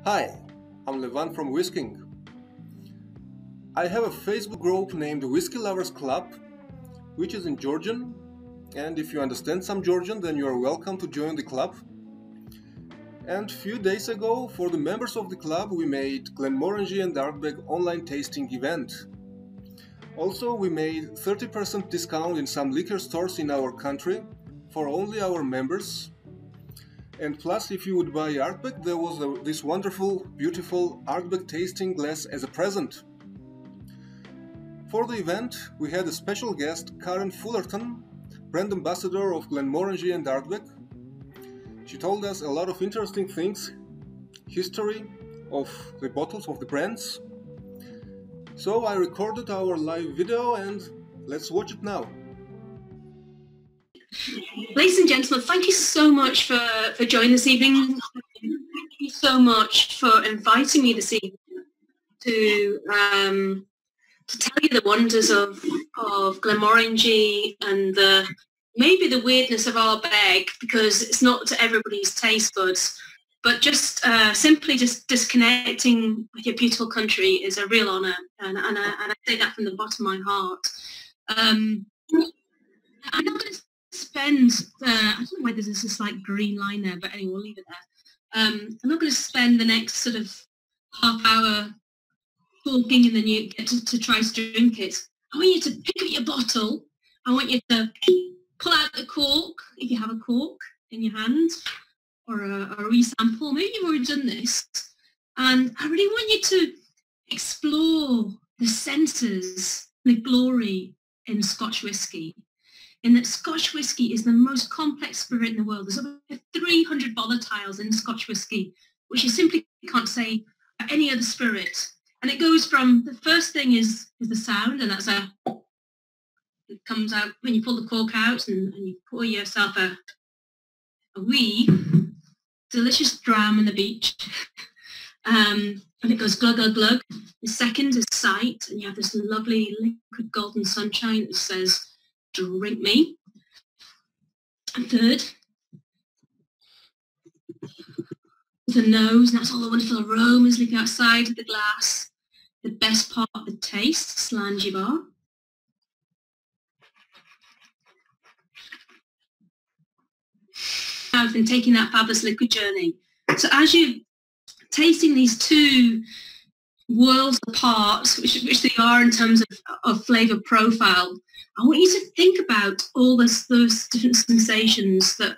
Hi, I'm Levan from Whisky. I have a Facebook group named Whiskey Lovers Club, which is in Georgian, and if you understand some Georgian, then you are welcome to join the club. And a few days ago, for the members of the club, we made Glenmorangie and Ardbeg online tasting event. Also, we made 30% discount in some liquor stores in our country for only our members. And plus, if you would buy Ardbeg, there was this wonderful, beautiful Ardbeg tasting glass as a present. For the event, we had a special guest, Karen Fullerton, brand ambassador of Glenmorangie and Ardbeg. She told us a lot of interesting things, history of the bottles of the brands. So I recorded our live video and let's watch it now. Ladies and gentlemen, thank you so much for joining this evening. Thank you so much for inviting me this evening to tell you the wonders of Glenmorangie and maybe the weirdness of Ardbeg, because it's not to everybody's taste buds, but just simply just disconnecting with your beautiful country is a real honour, and I say that from the bottom of my heart. I'm not going to spend, I don't know whether there's a slight green line there, but anyway, we'll leave it there. I'm not going to spend the next sort of half hour talking and then you get to try to drink it. I want you to pick up your bottle. I want you to pull out the cork, if you have a cork in your hand, or a re-sample. Maybe you've already done this. And I really want you to explore the senses, the glory in Scotch whisky. In that Scotch whisky is the most complex spirit in the world. There's over 300 volatiles in Scotch whisky, which you simply can't say for any other spirit. And it goes from, the first thing is the sound, and that's it comes out when you pull the cork out and you pour yourself a wee delicious dram on the beach. And it goes glug, glug, glug. The second is sight, and you have this lovely liquid golden sunshine that says, drink me. And third, the nose, and that's all the wonderful aromas leaking outside of the glass. The best part, the taste, slangy bar. I've been taking that fabulous liquid journey. So as you're tasting these two worlds apart, which they are in terms of flavour profile, I want you to think about all those different sensations that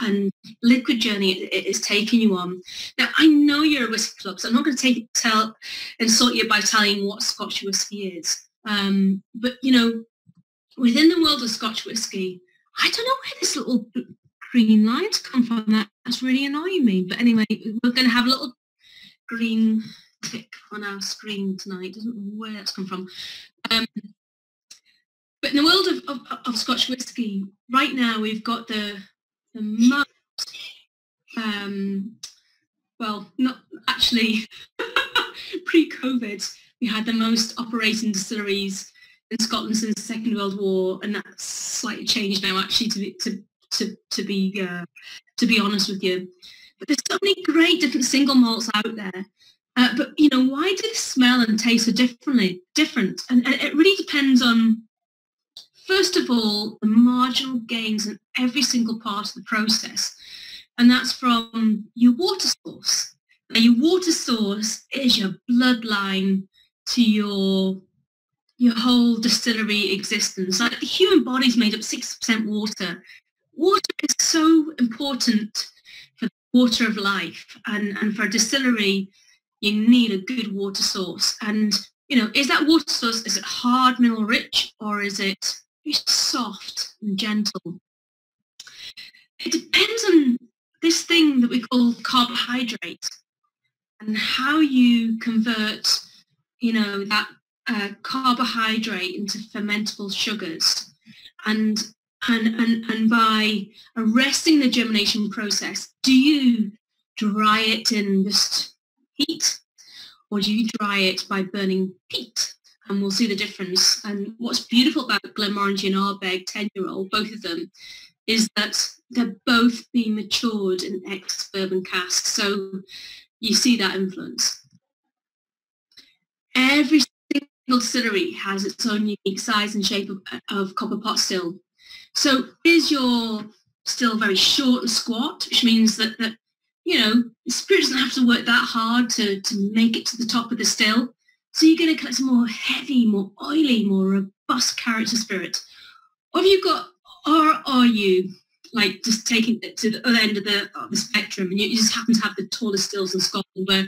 and liquid journey it is taking you on. Now, I know you're a whisky club, so I'm not going to insult you by telling you what Scotch whisky is. But, you know, within the world of Scotch whisky, I don't know where this little green line's come from. That's really annoying me. But anyway, we're going to have a little green tick on our screen tonight. Doesn't know where that's come from. But in the world of Scotch whisky, right now we've got the most, well, not actually, pre-COVID, we had the most operating distilleries in Scotland since the Second World War, and that's slightly changed now, actually, to be honest with you. But there's so many great different single malts out there. But, you know, why do they smell and taste so different? And it really depends on, first of all, the marginal gains in every single part of the process. And that's from your water source. Now, your water source is your bloodline to your whole distillery existence. Like the human body is made up 60% water. Water is so important for the water of life. And for a distillery, you need a good water source. And, you know, is that water source, is it hard, mineral rich, or is it soft and gentle? It depends on this thing that we call carbohydrate and how you convert, you know, that carbohydrate into fermentable sugars, and by arresting the germination process, do you dry it in just heat, or do you dry it by burning peat? And we'll see the difference. And what's beautiful about Glenmorangie and Ardbeg 10-year-old, both of them, is that they're both being matured in ex-bourbon casks. So you see that influence. Every single distillery has its own unique size and shape of copper pot still. So is your still very short and squat, which means that you know, the spirit doesn't have to work that hard to make it to the top of the still. So you're going to collect a more heavy, more oily, more robust character spirit. Or have you got, or are you like just taking it to the other end of the spectrum, and you just happen to have the tallest stills in Scotland, where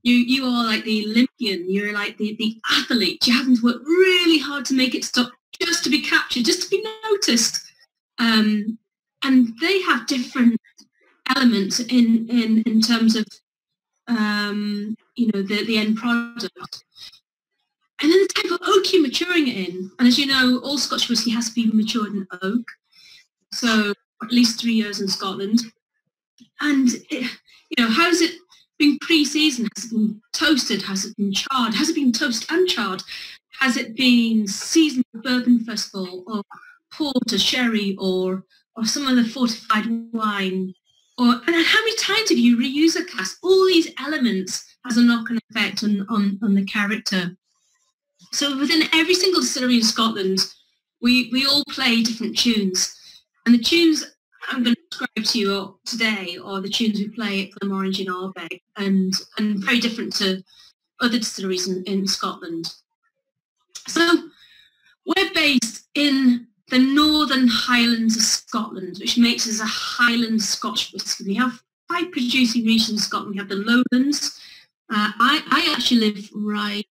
you are like the Olympian, you're like the athlete, you happen to work really hard to make it stop, just to be captured, just to be noticed. And they have different elements in terms of you know, the end product. And then the type of oak you're maturing it in. And as you know, all Scotch whisky has to be matured in oak. So at least 3 years in Scotland. And, you know, how's it been pre-seasoned? Has it been toasted? Has it been charred? Has it been toasted and charred? Has it been seasoned with Bourbon Festival or port or sherry or some other fortified wine? And how many times have you reused a cask? All these elements has a knock-on effect on the character. So within every single distillery in Scotland, we all play different tunes. And the tunes I'm going to describe to you today are the tunes we play at Glenmorangie and Ardbeg, and very different to other distilleries in Scotland. So we're based in the Northern Highlands of Scotland, which makes us a Highland Scotch whisky. We have 5 producing regions in Scotland. We have the Lowlands. I actually live right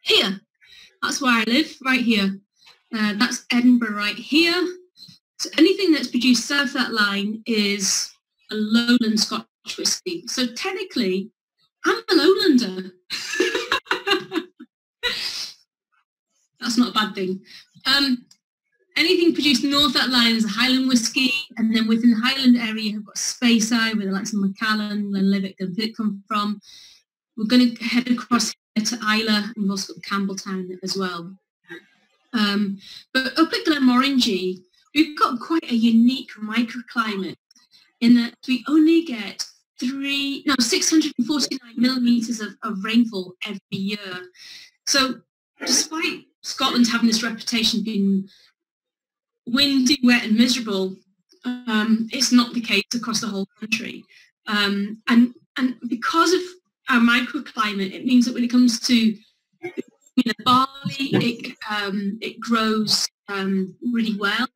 here. That's where I live, right here. That's Edinburgh right here. So anything that's produced south of that line is a Lowland Scotch whisky. So technically, I'm a Lowlander. That's not a bad thing. Anything produced north of that line is a Highland whisky, and then within the Highland area, you've got Speyside, where the likes of Macallan, Glenlivet, and Glenfiddich come from. We're going to head across here to Islay, and we've also got Campbelltown as well. But up at Glenmorangie, we've got quite a unique microclimate in that we only get 649 millimetres of rainfall every year. So despite Scotland having this reputation of being windy, wet and miserable, it's not the case across the whole country. And because of our microclimate, it means that when it comes to barley, it grows really well.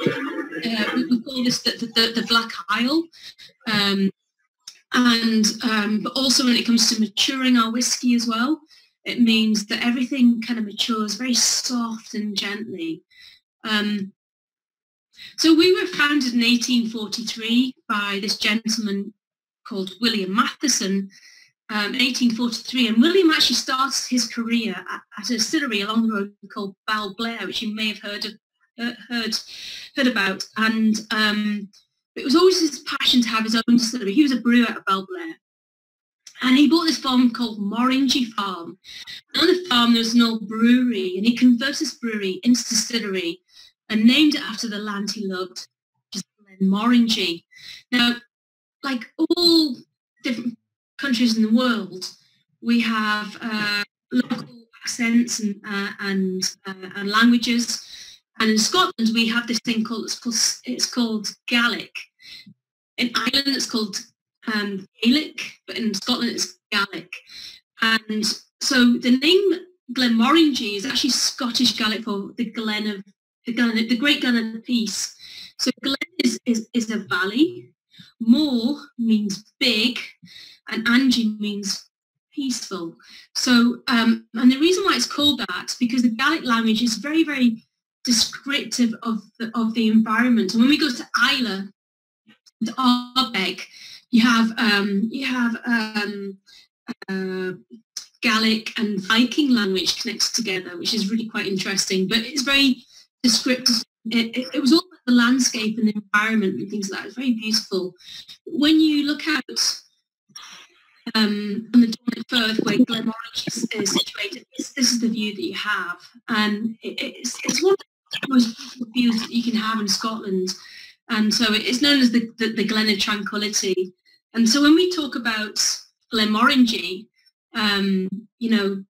We call this the Black Isle. But also when it comes to maturing our whiskey as well, it means that everything kind of matures very soft and gently. So we were founded in 1843 by this gentleman called William Matheson, in 1843, and William actually started his career at a distillery along the road called Balblair, which you may have heard about. And it was always his passion to have his own distillery. He was a brewer at Balblair, and he bought this farm called Morangie Farm. And on the farm there was an old brewery, and he converted this brewery into distillery and named it after the land he loved, which is Glenmorangie. Now, like all different countries in the world, we have local accents and languages. And in Scotland, we have this thing it's called Gaelic. In Ireland, it's called Gaelic, but in Scotland, it's Gaelic. And so the name Glenmorangie is actually Scottish Gaelic for the Glen of the Great Glen of the Peace. So Glen is a valley. More means big, and Angie means peaceful. So, and the reason why it's called that is because the Gaelic language is very, very descriptive of the environment. And when we go to Islay, to Ardbeg, you have Gaelic and Viking language connected together, which is really quite interesting. But it's very descriptive. It was all about the landscape and the environment and things like that. It's very beautiful. When you look out on the Dominic Firth, where Glenmorangie is situated, this is the view that you have. And it's one of the most beautiful views that you can have in Scotland. And so it's known as the Glen of Tranquility. And so when we talk about Glenmorangie, you know,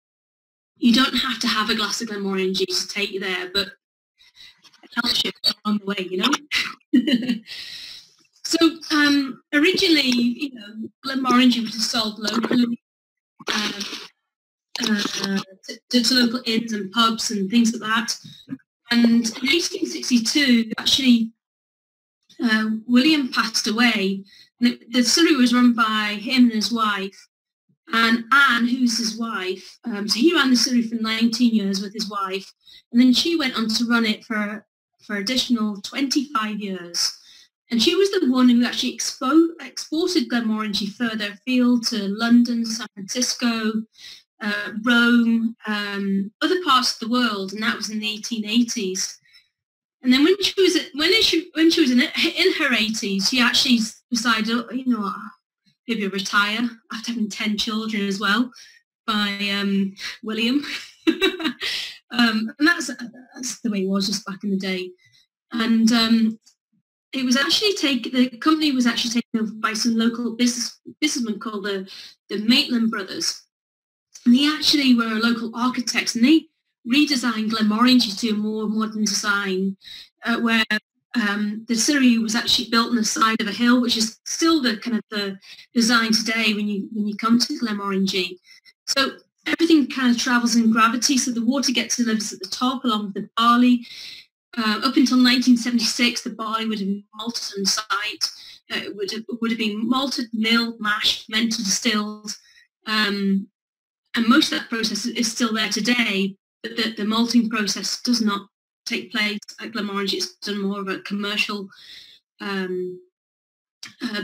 you don't have to have a glass of Glenmorangie to take you there, but it helps you along the way, you know. So originally, you know, Glenmorangie was sold locally to local inns and pubs and things like that. And in 1862, actually, William passed away. And the distillery was run by him and his wife. And Anne, who's his wife, so he ran the distillery for 19 years with his wife. And then she went on to run it for additional 25 years. And she was the one who actually exported Glenmorangie further afield to London, San Francisco, Rome, other parts of the world, and that was in the 1880s. And then when she was in her 80s, she actually decided, oh, you know what, maybe retire after having 10 children as well by William. And that's the way it was just back in the day. And it was actually the company was actually taken over by some local businessmen called the Maitland brothers. And they actually were local architects, and they redesigned Glenmorangie to a more modern design, where the distillery was actually built on the side of a hill, which is still the kind of the design today when you come to Glenmorangie. So everything kind of travels in gravity, so the water gets delivered at the top along with the barley. Up until 1976, the barley would have been malted on site. It would have been malted, milled, mashed, fermented, distilled. And most of that process is still there today, but the malting process does not take place at Glenmorangie. It's done more of a commercial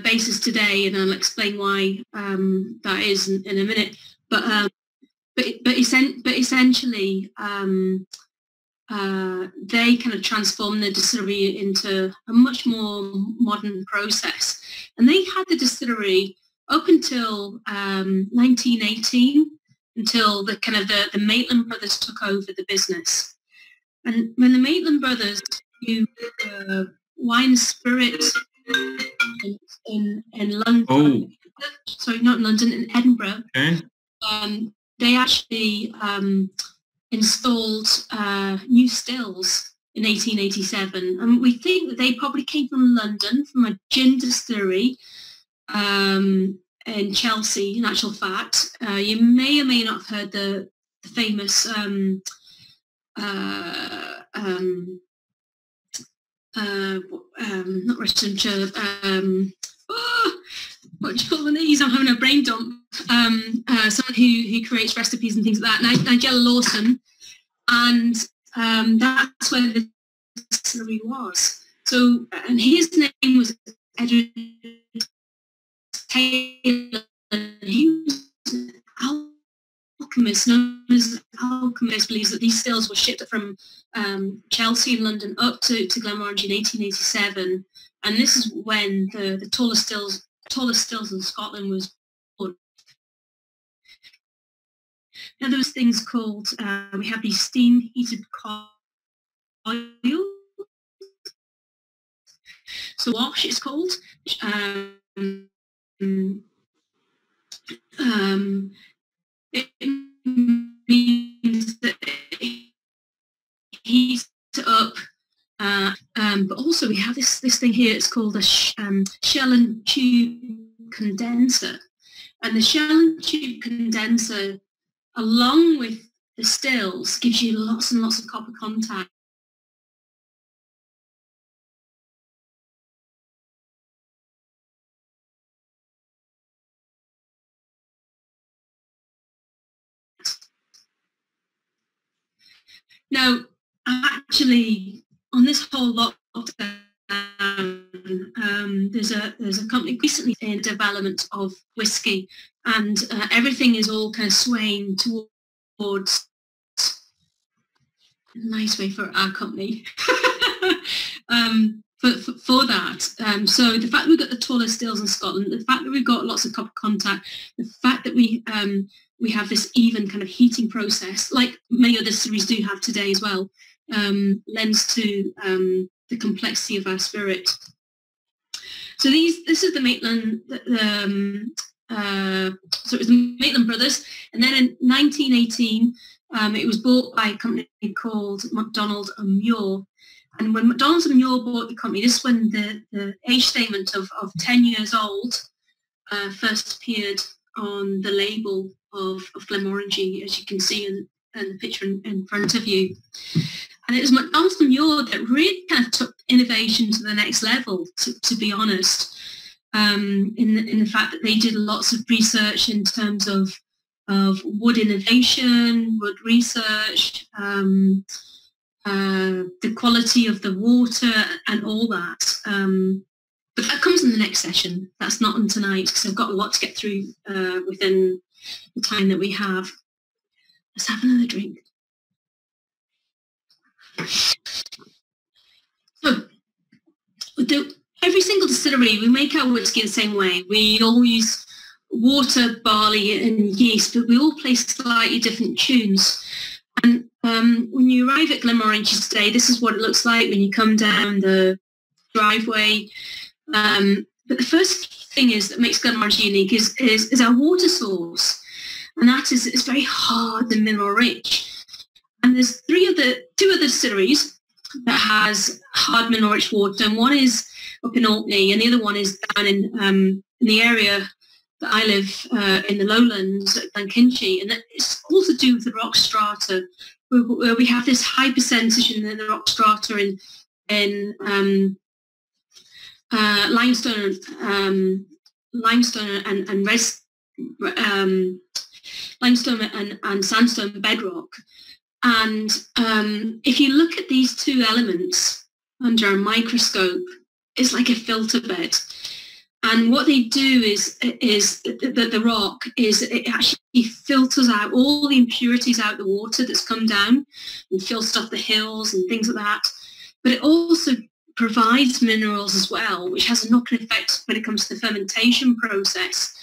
basis today, and I'll explain why that is in a minute. But essentially, they kind of transformed the distillery into a much more modern process. And they had the distillery up until 1918, until the Maitland brothers took over the business. And when the Maitland brothers do wine and spirit in London, sorry, not in London, in Edinburgh, okay. They actually installed new stills in 1887. And we think that they probably came from London, from a gin distillery in Chelsea, in actual fact. You may or may not have heard the famous not restaurant, what do you call these? I'm having a brain dump. Someone who creates recipes and things like that, Nigella Lawson, and that's where the distillery was. So, and his name was Edward Taylor. He was an alchemist, known as alchemist, believes that these stills were shipped from Chelsea and London up to Glenmorangie in 1887, and this is when the tallest stills in Scotland was born. Now there was things called, we have these steam heated coils, so wash it's called. It means that it heats it up, but also we have this thing here. It's called a shell and tube condenser, and the shell and tube condenser, along with the stills, gives you lots and lots of copper contact. Now, actually, on this whole lockdown, there's a company recently in development of whiskey, and everything is all kind of swaying towards a nice way for our company. For that, so the fact that we've got the tallest stills in Scotland, the fact that we've got lots of copper contact, the fact that we have this even kind of heating process, like many other distilleries do have today as well, lends to the complexity of our spirit. So this is the Maitland, so it was the Maitland brothers, and then in 1918, it was bought by a company called MacDonald and Muir. And when MacDonald and Muir bought the company, this is when the age statement of 10 years old first appeared on the label of Glenmorangie, as you can see in the picture in front of you. And it was MacDonald and Muir that really kind of took innovation to the next level, to be honest, in the fact that they did lots of research in terms of wood innovation, wood research, the quality of the water and all that. But that comes in the next session. That's not on tonight because I've got a lot to get through within the time that we have. Let's have another drink. So, every single distillery, we make our whiskey the same way. We all use water, barley and yeast, but we all play slightly different tunes. And when you arrive at Glenmorangie today, this is what it looks like when you come down the driveway. But the first thing is that makes Glenmorangie unique is our water source. And that is, it's very hard and mineral rich. And there's two other distilleries that has hard mineral rich water, and one is up in Orkney, and the other one is down in the area that I live in the lowlands at Glenkinchie, and it's all to do with the rock strata, where we have this high percentage in the rock strata in limestone and sandstone bedrock. And if you look at these two elements under a microscope, it's like a filter bed. And what they do is the rock is it actually filters out all the impurities out the water that's come down and filters off the hills and things like that. But it also provides minerals as well, which has a knock-on effect when it comes to the fermentation process.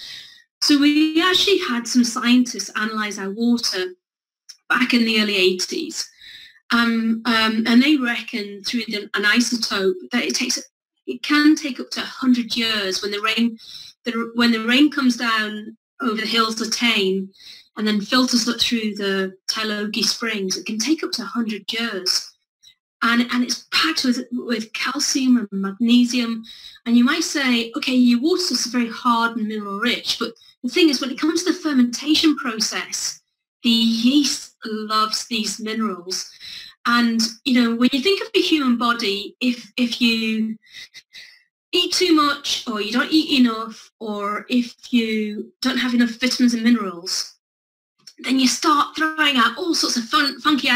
So we actually had some scientists analyse our water back in the early 80s. And they reckon through an isotope that it can take up to 100 years when the rain comes down over the hills of Tane and then filters up through the Tylogie Springs. It can take up to 100 years. And it's packed with calcium and magnesium. And you might say, okay, your water is very hard and mineral rich. But the thing is, when it comes to the fermentation process, the yeast loves these minerals. And, you know, when you think of the human body, if you eat too much or you don't eat enough, or if you don't have enough vitamins and minerals, then you start throwing out all sorts of funky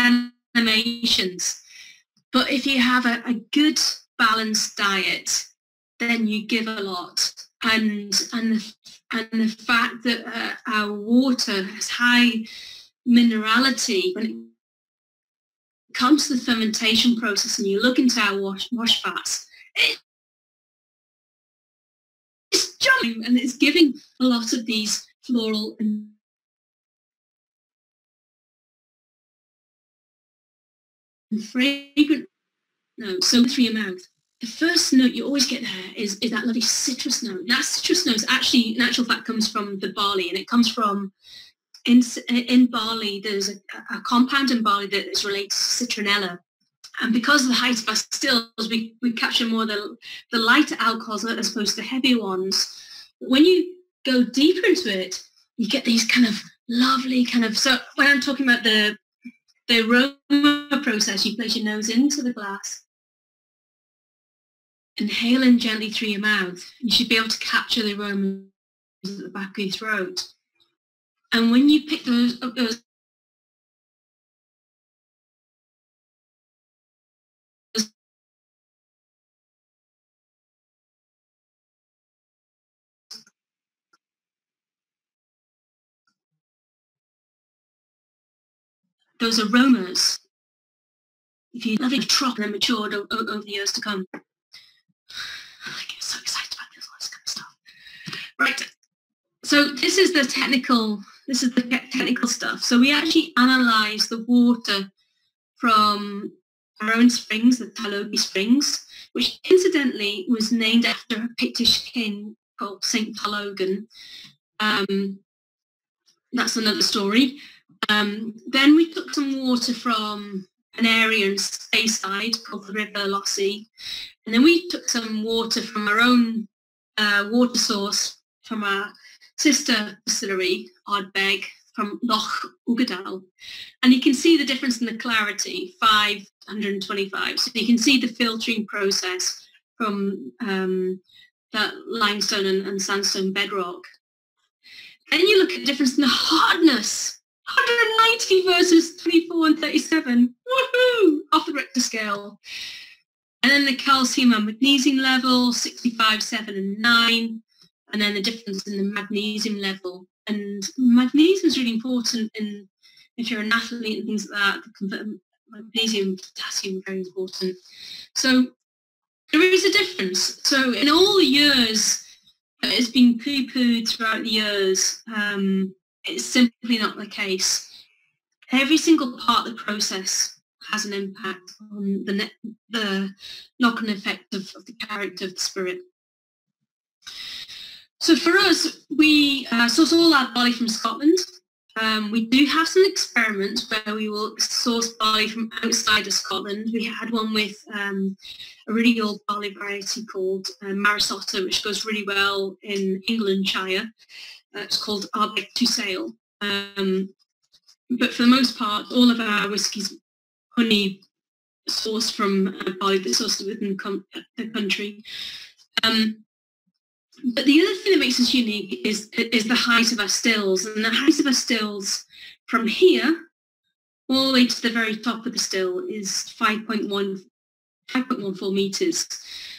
animations. But if you have a good balanced diet, then you give a lot. And the fact that our water has high minerality, when it comes to the fermentation process and you look into our wash fats, it's jumping and it's giving a lot of these floral and fragrant notes. So through your mouth, the first note you always get there is that lovely citrus note. That citrus note actually, in actual fact, comes from the barley, and it comes from in barley. There's a compound in barley that is related to citronella, and because of the height of our stills, we capture more the lighter alcohols as opposed to the heavier ones. But when you go deeper into it, you get these kind of lovely so when I'm talking about the aroma process, you place your nose into the glass, inhale in gently through your mouth. You should be able to capture the aroma at the back of your throat. And when you pick those aromas, if you love it, drop and matured over the years to come. I get so excited about this kind of stuff. Right. So this is the technical stuff. So we actually analyze the water from our own springs, the Tylogie Springs. which incidentally was named after a Pictish king called St. Palogan. That's another story. Then we took some water from an area in Speyside called the River Lossie, and then we took some water from our own water source from our sister distillery, Ardbeg, from Loch Ugadal. And you can see the difference in the clarity, 525. So you can see the filtering process from that limestone and sandstone bedrock. Then you look at the difference in the hardness, 190 versus 24 and 37, woohoo, off the Richter scale. And then the calcium and magnesium level, 65, 7 and 9. And then the difference in the magnesium level. And magnesium is really important in, if you're an athlete and things like that, magnesium, potassium, very important. So there is a difference. So in all the years, it's been poo-pooed throughout the years. It's simply not the case. Every single part of the process has an impact on the knock-on effect of the character of the spirit. So for us, we source all our barley from Scotland. We do have some experiments where we will source barley from outside of Scotland. We had one with a really old barley variety called Marisotto, which goes really well in Englandshire. It's called Ardbeg Glenmorangie Tasting. But for the most part, all of our whiskies only sourced from barley that's sourced within the country. But the other thing that makes us unique is the height of our stills. And the height of our stills from here all the way to the very top of the still is 5.14 meters,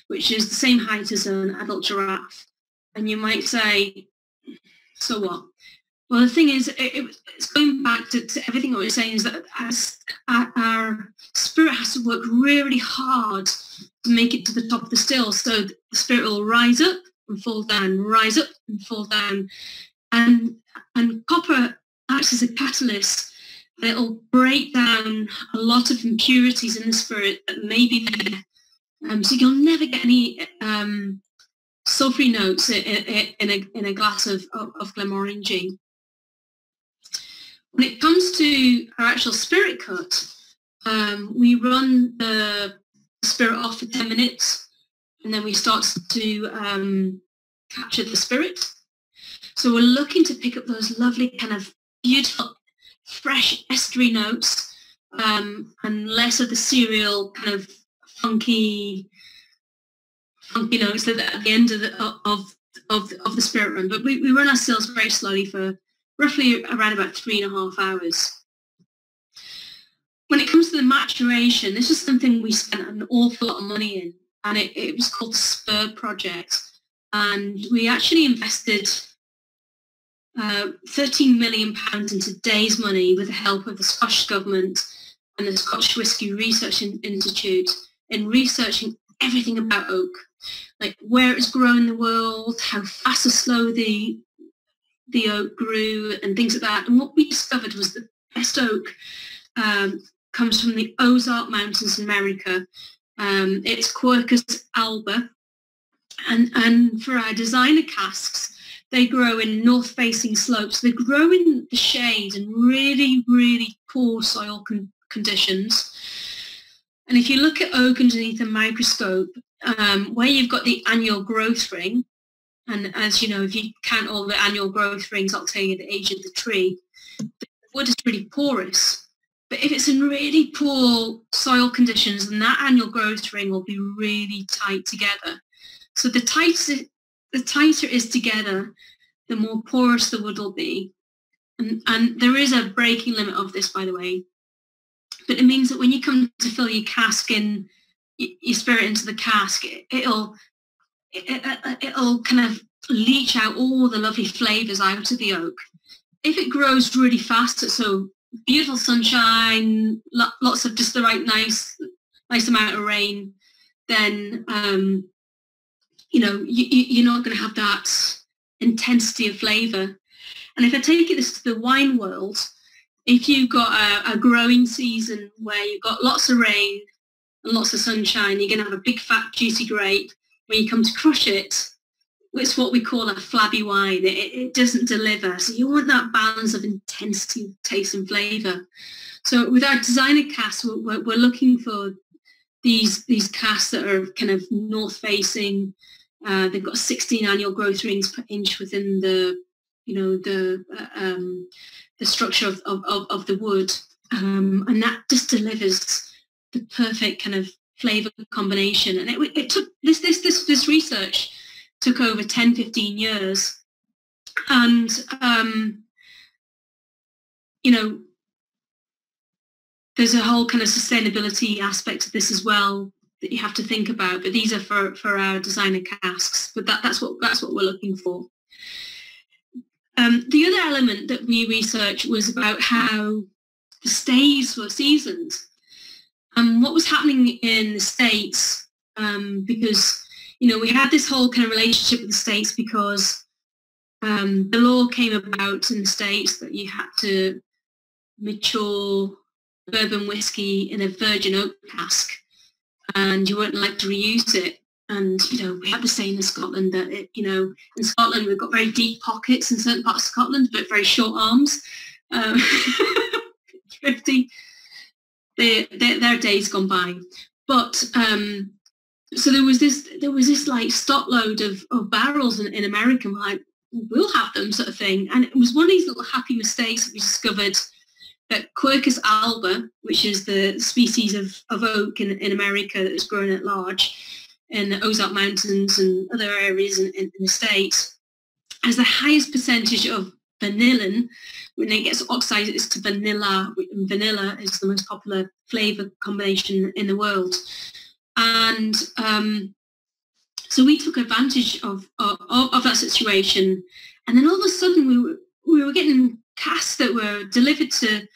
which is the same height as an adult giraffe. And you might say, so what? Well, the thing is, it's going back to everything that we're saying, is that our spirit has to work really hard to make it to the top of the still. So the spirit will rise up and fall down, rise up and fall down. And copper acts as a catalyst. It'll break down a lot of impurities in the spirit that may be there. So you'll never get any sulfury notes in a glass of Glenmorangie. When it comes to our actual spirit cut, we run the spirit off for 10 minutes and then we start to capture the spirit. So we're looking to pick up those lovely kind of beautiful, fresh estery notes and less of the cereal kind of funky notes at the end of the spirit run. But we run our stills very slowly for roughly around about 3.5 hours. When it comes to the maturation, this is something we spent an awful lot of money in, and it was called the Spur Project. And we actually invested £13 million in today's money with the help of the Scottish Government and the Scottish Whisky Research Institute in researching everything about oak, like where it's grown in the world, how fast or slow the oak grew and things like that. And what we discovered was the best oak comes from the Ozark Mountains in America. It's Quercus alba. And for our designer casks, they grow in north-facing slopes. They grow in the shade and really, really poor soil conditions. And if you look at oak underneath a microscope, where you've got the annual growth ring, and as you know, if you count all the annual growth rings, I'll tell you the age of the tree, the wood is really porous. But if it's in really poor soil conditions, then that annual growth ring will be really tight together. So the tighter it is together, the more porous the wood will be. And there is a breaking limit of this, by the way. But it means that when you come to fill your cask in, your spirit into the cask, it'll kind of leach out all the lovely flavours out of the oak. If it grows really fast, so beautiful sunshine, lots of just the right nice amount of rain, then you're not going to have that intensity of flavour. And if I take this to the wine world, if you've got a growing season where you've got lots of rain and lots of sunshine, you're going to have a big, fat, juicy grape. When you come to crush it, it's what we call a flabby wine. It doesn't deliver. So you want that balance of intensity, taste and flavour. So with our designer casks, we're looking for these casks that are kind of north-facing. They've got 16 annual growth rings per inch within the structure of the wood, and that just delivers the perfect kind of flavour combination. And it took this research took over 10-15 years, and there's a whole kind of sustainability aspect of this as well that you have to think about. But these are for our designer casks. But that's what we're looking for. The other element that we researched was about how the staves were seasoned and what was happening in the States, because we had this whole kind of relationship with the States because the law came about in the States that you had to mature bourbon whiskey in a virgin oak cask, and you weren't allowed to reuse it. And we have the same in Scotland that in Scotland we've got very deep pockets in certain parts of Scotland, but very short arms. Their days gone by. But so there was this like stock load of barrels in America, like, we'll have them sort of thing. And it was one of these little happy mistakes that we discovered that Quercus alba, which is the species of oak in America that is grown at large in the Ozark Mountains and other areas in the States, has the highest percentage of vanillin. When it gets oxidized, it's to vanilla, and vanilla is the most popular flavour combination in the world. And so we took advantage of that situation, and then all of a sudden we were getting casks that were delivered to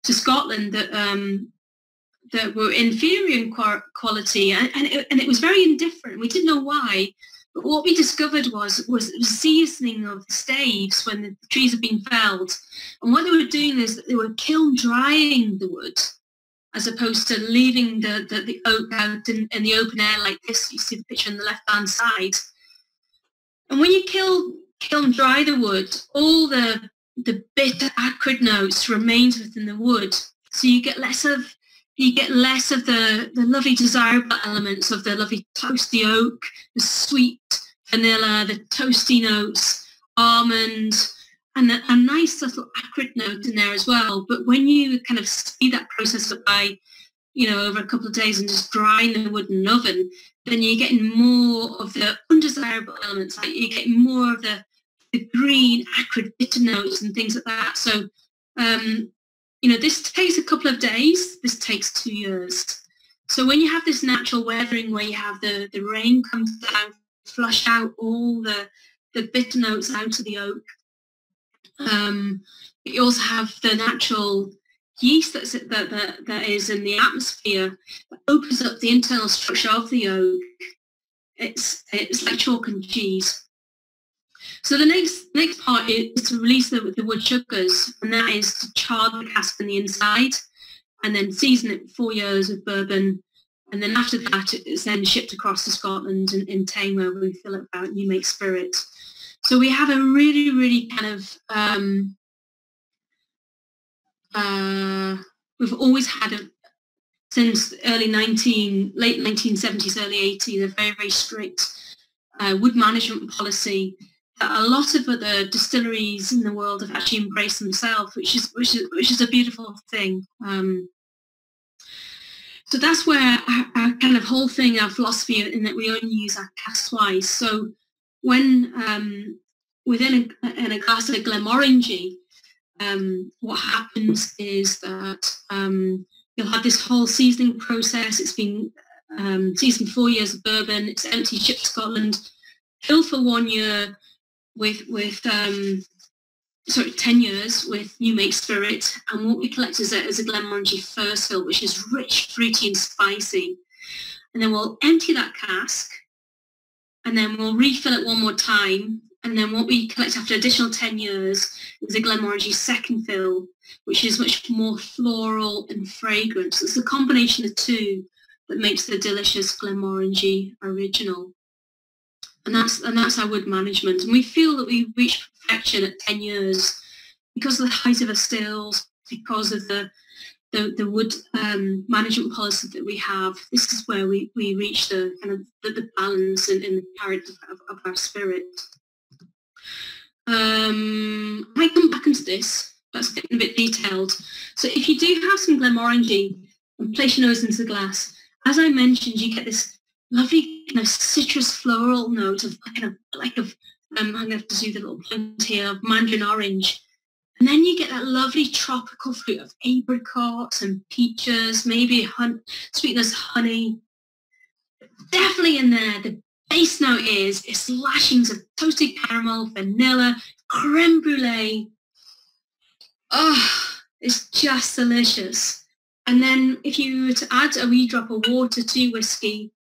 Scotland that were inferior in quality, and it was very indifferent. We didn't know why, but what we discovered was the seasoning of the staves when the trees had been felled. And what they were doing is that they were kiln drying the wood, as opposed to leaving the oak out in the open air like this. You see the picture on the left-hand side. And when you kiln dry the wood, all the bitter, acrid notes remains within the wood. So you get less of the lovely desirable elements of the lovely toasty oak, the sweet vanilla, the toasty notes, almond, and a nice little acrid note in there as well. But when you kind of speed that process up by, over a couple of days and just drying the wood in an oven, then you're getting more of the undesirable elements. Like you're getting more of the green, acrid, bitter notes and things like that. So, this takes a couple of days. This takes 2 years. So when you have this natural weathering where you have the rain comes down, flush out all the bitter notes out of the oak, you also have the natural yeast that is in the atmosphere that opens up the internal structure of the oak. It's like chalk and cheese. So the next part is to release the wood sugars, and that is to char the cask on the inside and then season it 4 years with bourbon. And then after that, it's then shipped across to Scotland in Tame, where we fill it out and you make spirit. So we have a really, really kind of, we've always had since late 1970s, early 80s, a very, very strict wood management policy that a lot of other distilleries in the world have actually embraced themselves, which is a beautiful thing. So that's where our kind of whole thing, our philosophy, in that we only use our casks twice. So when within a glass of Glenmorangie, what happens is that you'll have this whole seasoning process. It's been seasoned 4 years of bourbon. It's empty, shipped to Scotland, filled for 1 year with 10 years with new make spirit. And what we collect is a Glenmorangie first fill, which is rich, fruity and spicy. And then we'll empty that cask, and then we'll refill it one more time. And then what we collect after additional 10 years is a Glenmorangie second fill, which is much more floral and fragrant. So it's a combination of two that makes the delicious Glenmorangie original. And that's our wood management. And we feel that we've reached perfection at 10 years because of the height of our stills, because of the wood management policy that we have. This is where we reach the kind of the balance in the character of our spirit. I might come back into this. That's getting a bit detailed. So if you do have some Glenmorangie and place your nose into the glass, as I mentioned, you get this lovely kind of citrus floral note of I'm going to have to do the little plant here of mandarin orange. And then you get that lovely tropical fruit of apricots and peaches, maybe sweetness honey. Definitely in there, the base note is lashings of toasted caramel, vanilla, creme brulee. Oh, it's just delicious. And then if you were to add a wee drop of water to your whiskey,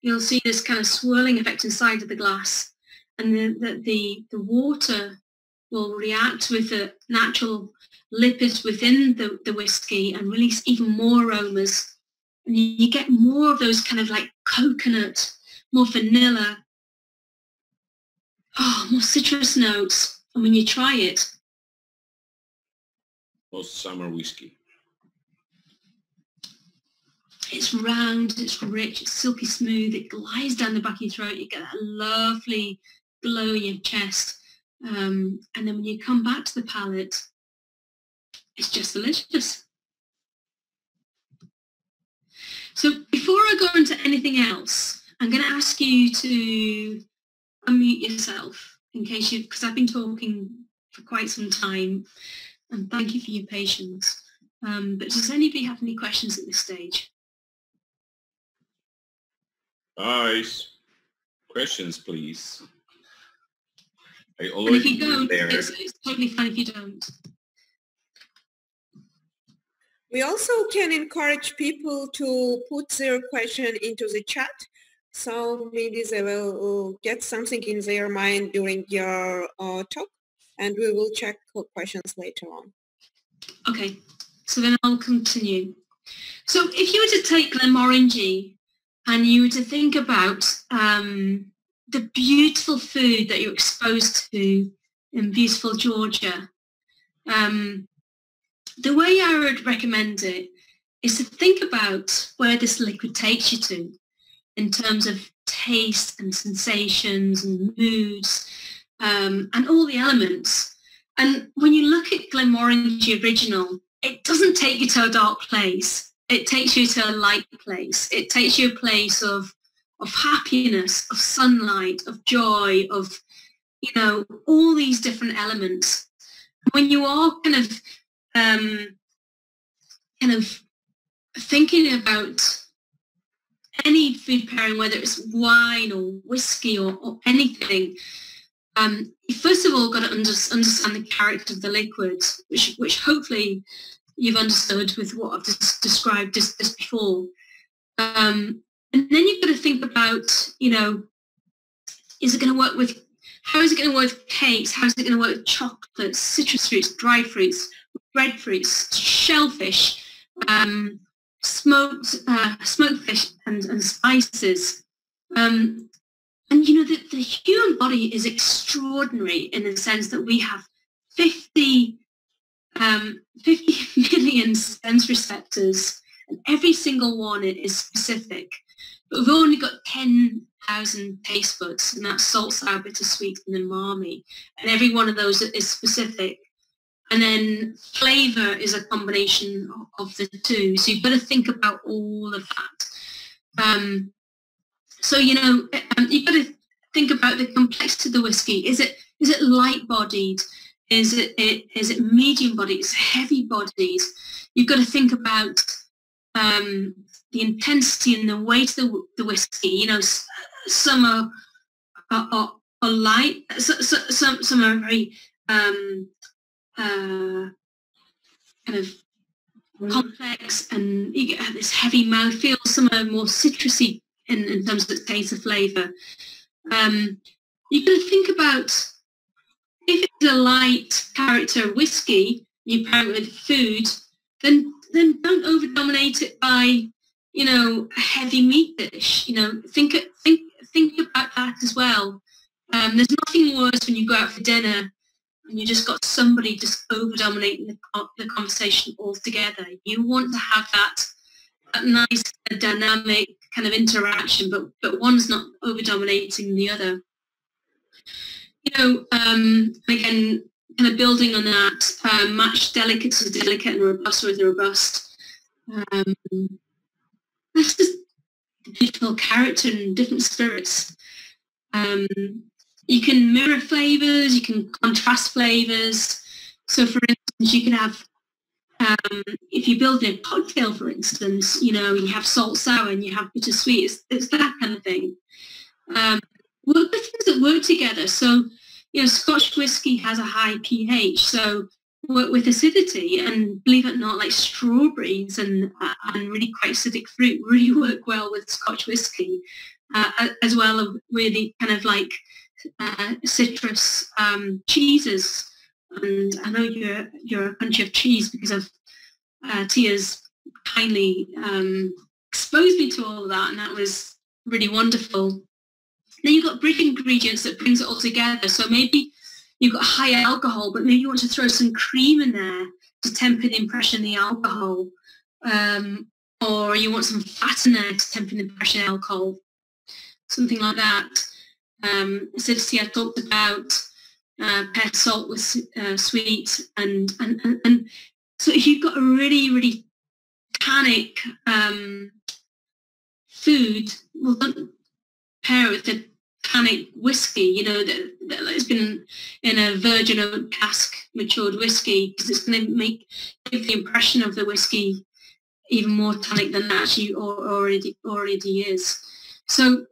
you'll see this kind of swirling effect inside of the glass. And the water will react with the natural lipids within the whiskey and release even more aromas. And you get more of those kind of like coconut, more vanilla, more citrus notes. And when you try it, most summer whiskey. It's round, it's rich, it's silky smooth, it glides down the back of your throat, you get that lovely glow in your chest. And then when you come back to the palate, it's just delicious. So before I go into anything else, I'm going to ask you to unmute yourself in case because I've been talking for quite some time, and thank you for your patience. But does anybody have any questions at this stage? Guys, questions, please. I And if you don't, there. it's totally fine if you don't. We also can encourage people to put their question into the chat. So maybe they will get something in their mind during your talk, and we will check questions later on. Okay, so then I'll continue. So if you were to take Glenmorangie and you were to think about the beautiful food that you're exposed to in beautiful Georgia, the way I would recommend it is to think about where this liquid takes you to in terms of taste and sensations and moods and all the elements. And when you look at Glenmorangie Original, it doesn't take you to a dark place. It takes you to a light place. It takes you a place of happiness, of sunlight, of joy, of, you know, all these different elements. When you are kind of thinking about any food pairing, whether it's wine or whiskey or anything, you first of all got to understand the character of the liquid, which hopefully you've understood with what I've just described just before. And then you've got to think about, you know, is it going to work with, how is it going to work with cakes? How is it going to work with chocolates, citrus fruits, dry fruits, red fruits, shellfish, smoked fish and spices. And, you know, the human body is extraordinary in the sense that we have 50 million sense receptors, and every single one is specific. But we've only got 10,000 taste buds, and that's salt, sour, bitter, sweet, and umami. And every one of those is specific. And then flavour is a combination of the two. So you've got to think about all of that. So, you know, you've got to think about the complexity of the whiskey. Is it light-bodied? Is it medium-bodied? Is it heavy-bodied? You've got to think about the intensity and the weight of the whiskey. You know, some are light, some are very kind of complex, and you get this heavy mouthfeel. Some are more citrusy in terms of the taste of flavour. You've got to think about, if it's a light character whiskey, you pair it with food, then don't over-dominate it by, you know, a heavy meat dish. You know, think about that as well. There's nothing worse when you go out for dinner and you just got somebody just over-dominating the conversation altogether. You want to have that nice dynamic kind of interaction, but one's not over-dominating the other. You know, again, kind of building on that, match delicate with delicate and robust with robust. That's just beautiful character and different spirits. You can mirror flavors, you can contrast flavors. So for instance, you can have, if you build a cocktail, for instance, you know, you have salt sour and you have bittersweet, it's that kind of thing. Work with things that work together. So, you know, Scotch whiskey has a high pH, so work with acidity, and believe it or not, like strawberries and really quite acidic fruit really work well with Scotch whiskey, as well as really kind of like citrus cheeses. And I know you're a country of cheese because of Tia's kindly exposed me to all of that, and that was really wonderful. Then you've got bridge ingredients that brings it all together. So maybe you've got higher alcohol, but maybe you want to throw some cream in there to temper the impression of the alcohol. Or you want some fat in there to temper the impression of alcohol. Something like that. Acidity I talked about, paired salt with sweet, and so if you've got a really, really tannic food, well, don't pair it with a tannic whiskey, you know, that has been in a virgin oak cask matured whiskey, because it's going to give the impression of the whiskey even more tannic than that actually already is. So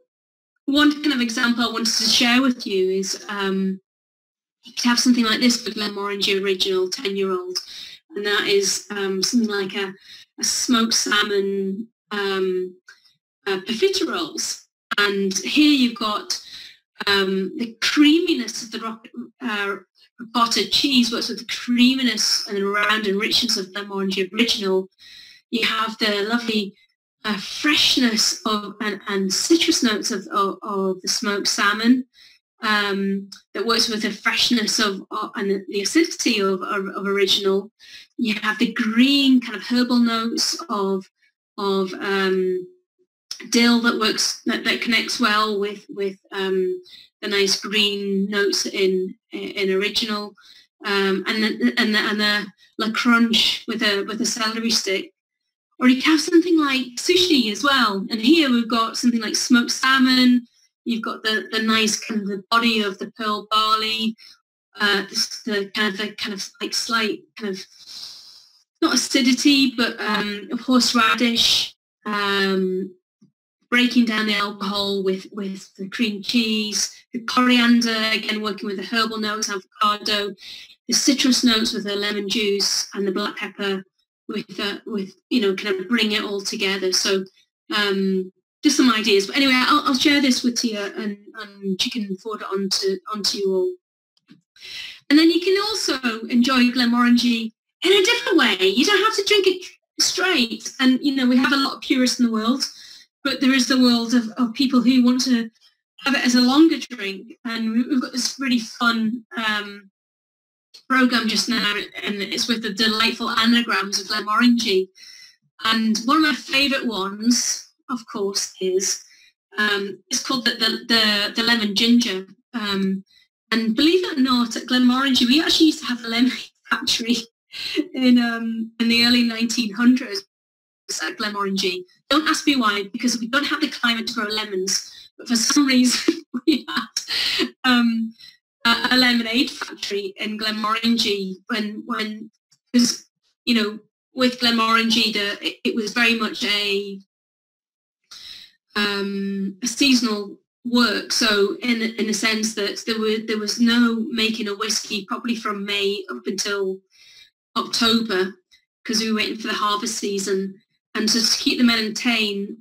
one kind of example I wanted to share with you is you could have something like this for Glenmorangie Original 10-year-old, and that is something like a smoked salmon profiteroles. And here you've got the creaminess of the ricotta cheese works with the creaminess and round and richness of Glenmorangie Original. You have the lovely freshness of and citrus notes of the smoked salmon that works with the freshness of and the acidity of Original. You have the green kind of herbal notes of dill that connects well with the nice green notes in Original, and the la crunch with a celery stick. Or you can have something like sushi as well. And here we've got something like smoked salmon. You've got the nice kind of the body of the pearl barley, the kind of like slight kind of not acidity, but horseradish, breaking down the alcohol with the cream cheese, the coriander, again working with the herbal notes, avocado, the citrus notes with the lemon juice, and the black pepper with you know, kind of bring it all together. So just some ideas. But anyway, I'll share this with you, and you can forward it onto you all. And then you can also enjoy Glenmorangie in a different way. You don't have to drink it straight. And you know, we have a lot of purists in the world, but there is the world of people who want to have it as a longer drink. And we've got this really fun program just now, and it's with the delightful anagrams of Glenmorangie. And one of my favourite ones, of course, is it's called the lemon ginger. And believe it or not, at Glenmorangie, we actually used to have a lemon factory in the early 1900s at Glenmorangie. Don't ask me why, because we don't have the climate to grow lemons, but for some reason we had a lemonade factory in Glenmorangie when because you know, with Glenmorangie it was very much a seasonal work. So in a sense that there was no making a whiskey probably from May up until October, because we were waiting for the harvest season. And so to keep them maintained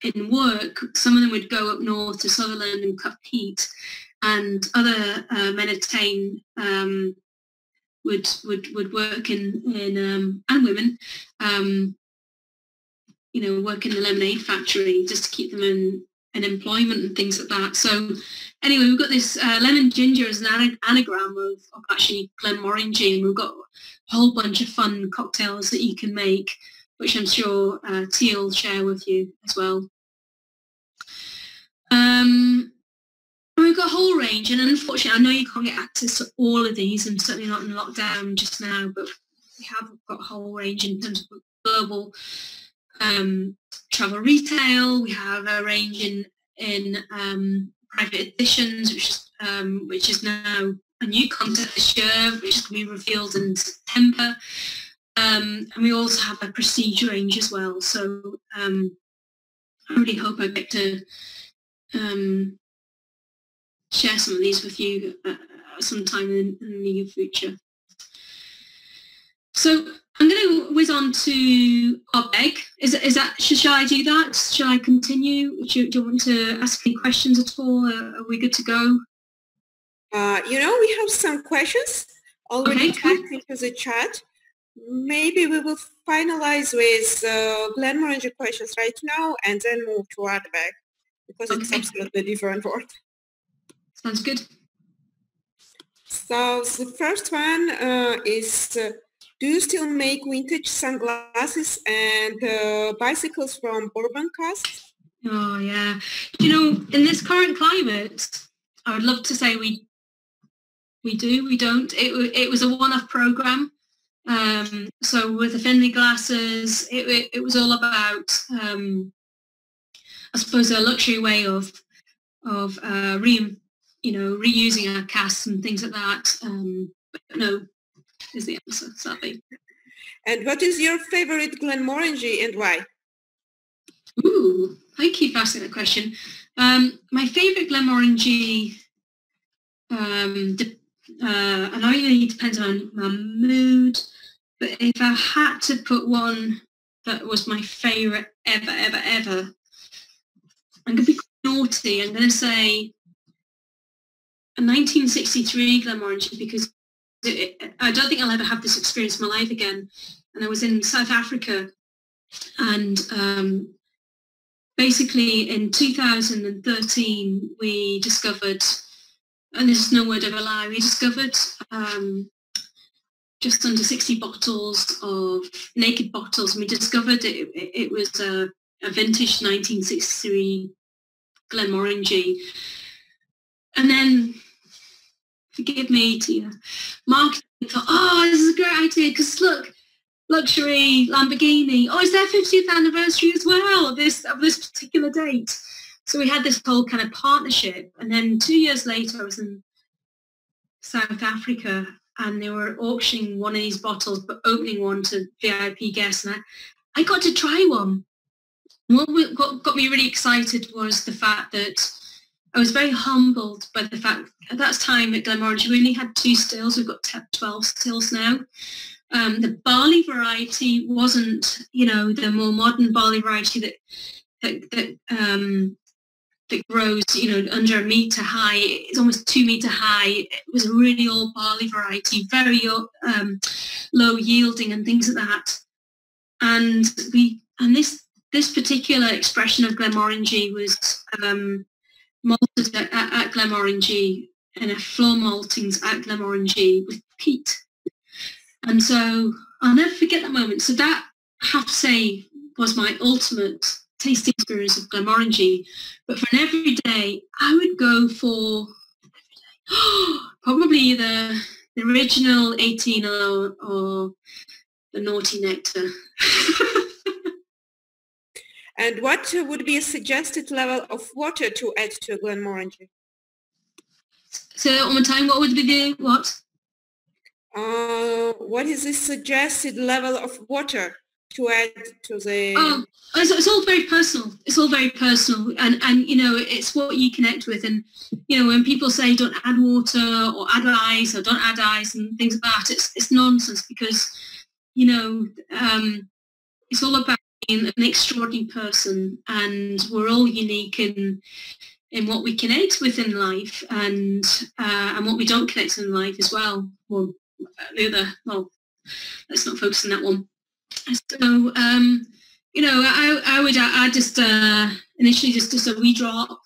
in work, some of them would go up north to Sutherland and cut peat, and other men attain would work in and women work in the lemonade factory just to keep them in employment and things like that. So anyway, we've got this lemon ginger as an anagram of actually Glenmorangie, and we've got a whole bunch of fun cocktails that you can make, which I'm sure Tia will share with you as well. We've got a whole range, and unfortunately I know you can't get access to all of these, and certainly not in lockdown just now, but we have got a whole range in terms of global travel retail. We have a range in private editions, which is now a new concept this year, which is going to be revealed in September. And we also have a prestige range as well. So I really hope I get to share some of these with you sometime in the near future. So I'm going to whiz on to Ardbeg. Shall I do that? Shall I continue? Do you want to ask any questions at all? Are we good to go? We have some questions already typed into the chat. Maybe we will finalize with Glenmorangie questions right now and then move to Ardbeg, because it's absolutely different word. Sounds good. So the first one is, do you still make vintage sunglasses and bicycles from bourbon casks? Oh, yeah. In this current climate, I would love to say we do, we don't. It was a one-off program. So with the Finley glasses, it was all about, I suppose, a luxury way of reusing our casks and things like that. But no, is the answer, sadly. And what is your favorite Glenmorangie and why? Ooh, thank you for asking that question. My favorite Glenmorangie, and it really depends on my mood, but if I had to put one that was my favorite ever, I'm going to be naughty. I'm going to say a 1963 Glenmorangie, because I don't think I'll ever have this experience in my life again. And I was in South Africa, and basically in 2013 we discovered, and this is no word of a lie, we discovered just under 60 bottles of naked bottles, and we discovered it was a vintage 1963 Glenmorangie. And then, forgive me, Tia, marketing thought, oh, this is a great idea, because look, luxury Lamborghini, oh, it's their 50th anniversary as well of this particular date. So we had this whole kind of partnership, and then 2 years later I was in South Africa, and they were auctioning one of these bottles but opening one to VIP guests, and I got to try one. What got me really excited was the fact that I was very humbled by the fact at that time at Glenmorangie we only had 2 stills. We've got 12 stills now. The barley variety wasn't, the more modern barley variety that grows, under a metre high. It's almost 2 metre high. It was a really old barley variety, very low yielding and things like that. And this particular expression of Glenmorangie was malted at Glenmorangie in a floor maltings at Glenmorangie with peat. And so I'll never forget that moment. So that, I have to say, was my ultimate tasting experience of Glenmorangie. But for an everyday, I would go for probably the original 18 or the Naughty Nectar. And what would be a suggested level of water to add to a Glenmorangie? So one more time, what would be the what? What is the suggested level of water to add to the... Oh, it's all very personal. It's all very personal. And it's what you connect with. And, when people say don't add water or add ice or don't add ice and things like that, it's nonsense, because, it's all about being an extraordinary person, and we're all unique in what we connect with in life and what we don't connect in life as well. Well, let's not focus on that one. So, you know, I would add just initially just a wee drop,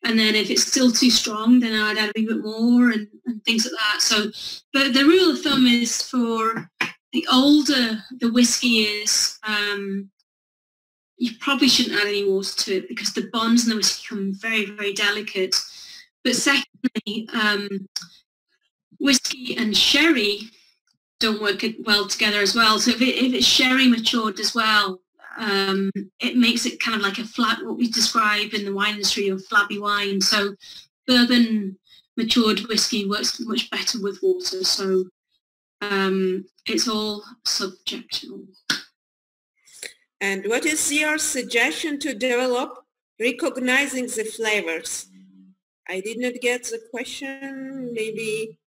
and then if it's still too strong, then I'd add a wee bit more and things like that. So, but the rule of thumb is for the older the whiskey is, you probably shouldn't add any water to it because the bonds in the whiskey become very, very delicate. But secondly, whiskey and sherry don't work well together as well. So if it's sherry matured as well, it makes it kind of like a flat, what we describe in the wine industry, of flabby wine. So bourbon matured whiskey works much better with water. So it's all subjectional. And what is your suggestion to develop recognizing the flavors? I did not get the question. Maybe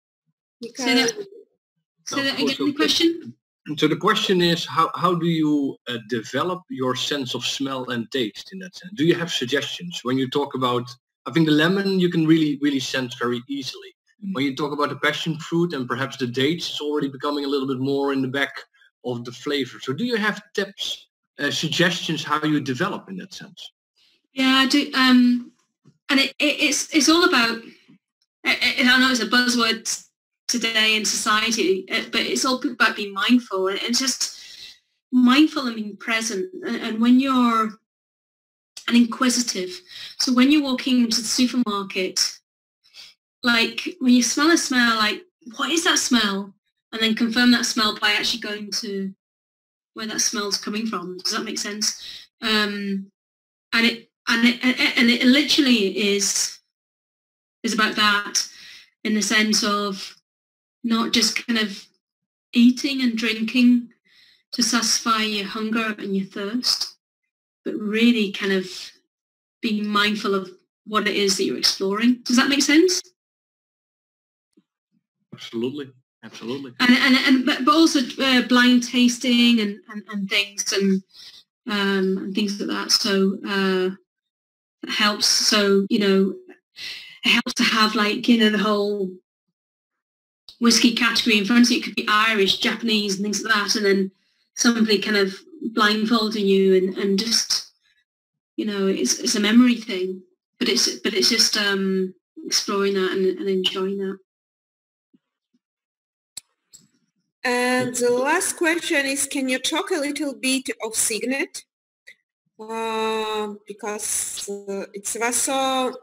say that again, the question? So the question is, how do you develop your sense of smell and taste in that sense? Do you have suggestions? When you talk about, I think the lemon you can really sense very easily. When you talk about the passion fruit and perhaps the dates, it's already becoming a little bit more in the back of the flavor. So do you have tips, suggestions how you develop in that sense? Yeah, I do. And it's all about, I know it's a buzzword today in society, but it's all about being mindful, and just mindful and being present. And when you're an inquisitive, so when you're walking into the supermarket, like when you smell a smell, like, what is that smell? And then confirm that smell by actually going to where that smell's coming from. Does that make sense? And it literally is about that, in the sense of not just kind of eating and drinking to satisfy your hunger and your thirst, but really kind of being mindful of what it is that you're exploring. Does that make sense? Absolutely. Absolutely. But also blind tasting and things and things like that. So it helps. So, you know, it helps to have, like, you know, the whole whiskey category in front of you. It could be Irish, Japanese and things like that. And then somebody kind of blindfolding you and just, you know, it's a memory thing. But it's just exploring that and enjoying that. And the last question is, can you talk a little bit of Signet? Because it's also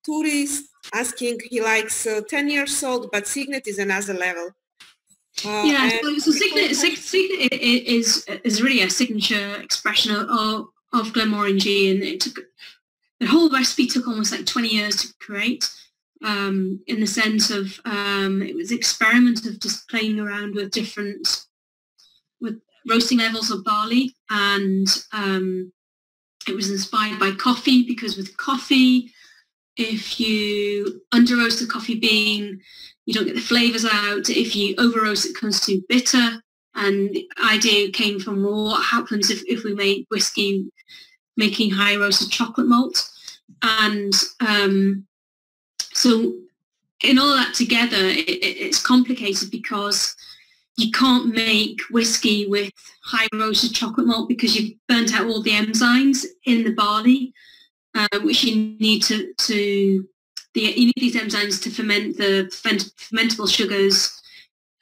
tourist asking, he likes 10 years old, but Signet is another level. So Signet is really a signature expression of Glenmorangie, and it took, the whole recipe took almost like 20 years to create. In the sense of it was an experiment of just playing around with with roasting levels of barley, and it was inspired by coffee, because with coffee, if you under roast the coffee bean, you don't get the flavors out. If you over roast it, becomes too bitter. And the idea came from, well, what happens if we make whiskey making high roasted chocolate malt? And so in all that together, it's complicated, because you can't make whiskey with high roasted chocolate malt because you've burnt out all the enzymes in the barley, which you need you need these enzymes to ferment the fermentable sugars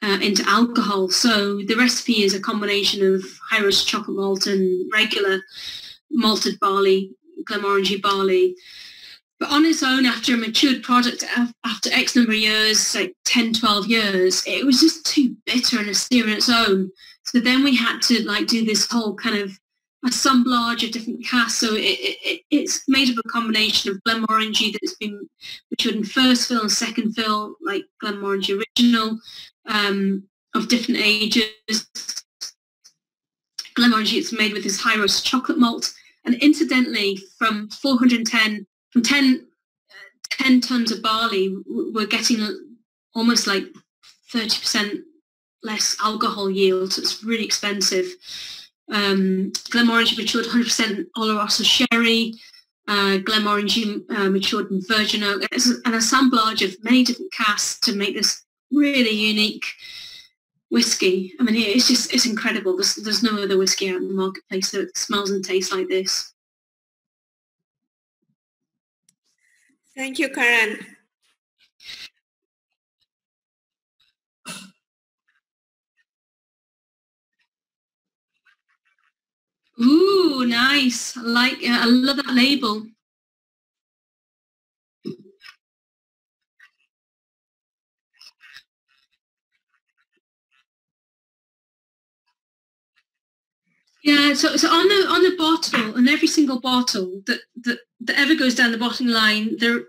into alcohol. So the recipe is a combination of high roasted chocolate malt and regular malted barley, Glenmorangie barley. But on its own, after a matured product, after X number of years, like 10, 12 years, it was just too bitter and austere on its own. So then we had to, like, do this whole kind of assemblage of different casks. So it's made up of a combination of Glenmorangie that's been matured in first fill and second fill, like Glenmorangie original, of different ages. Glenmorangie is made with this high roast chocolate malt. And incidentally, from 10 tons of barley, we're getting almost like 30% less alcohol yield, so it's really expensive. Glenmorangie matured 100% Oloroso sherry, Glenmorangie matured in virgin oak. It's an assemblage of many different casks to make this really unique whiskey. I mean, it's incredible. There's no other whiskey out in the marketplace that smells and tastes like this. Thank you, Karen. Ooh, nice. I love that label. Yeah, so on the bottle, on every single bottle that ever goes down the bottom line, there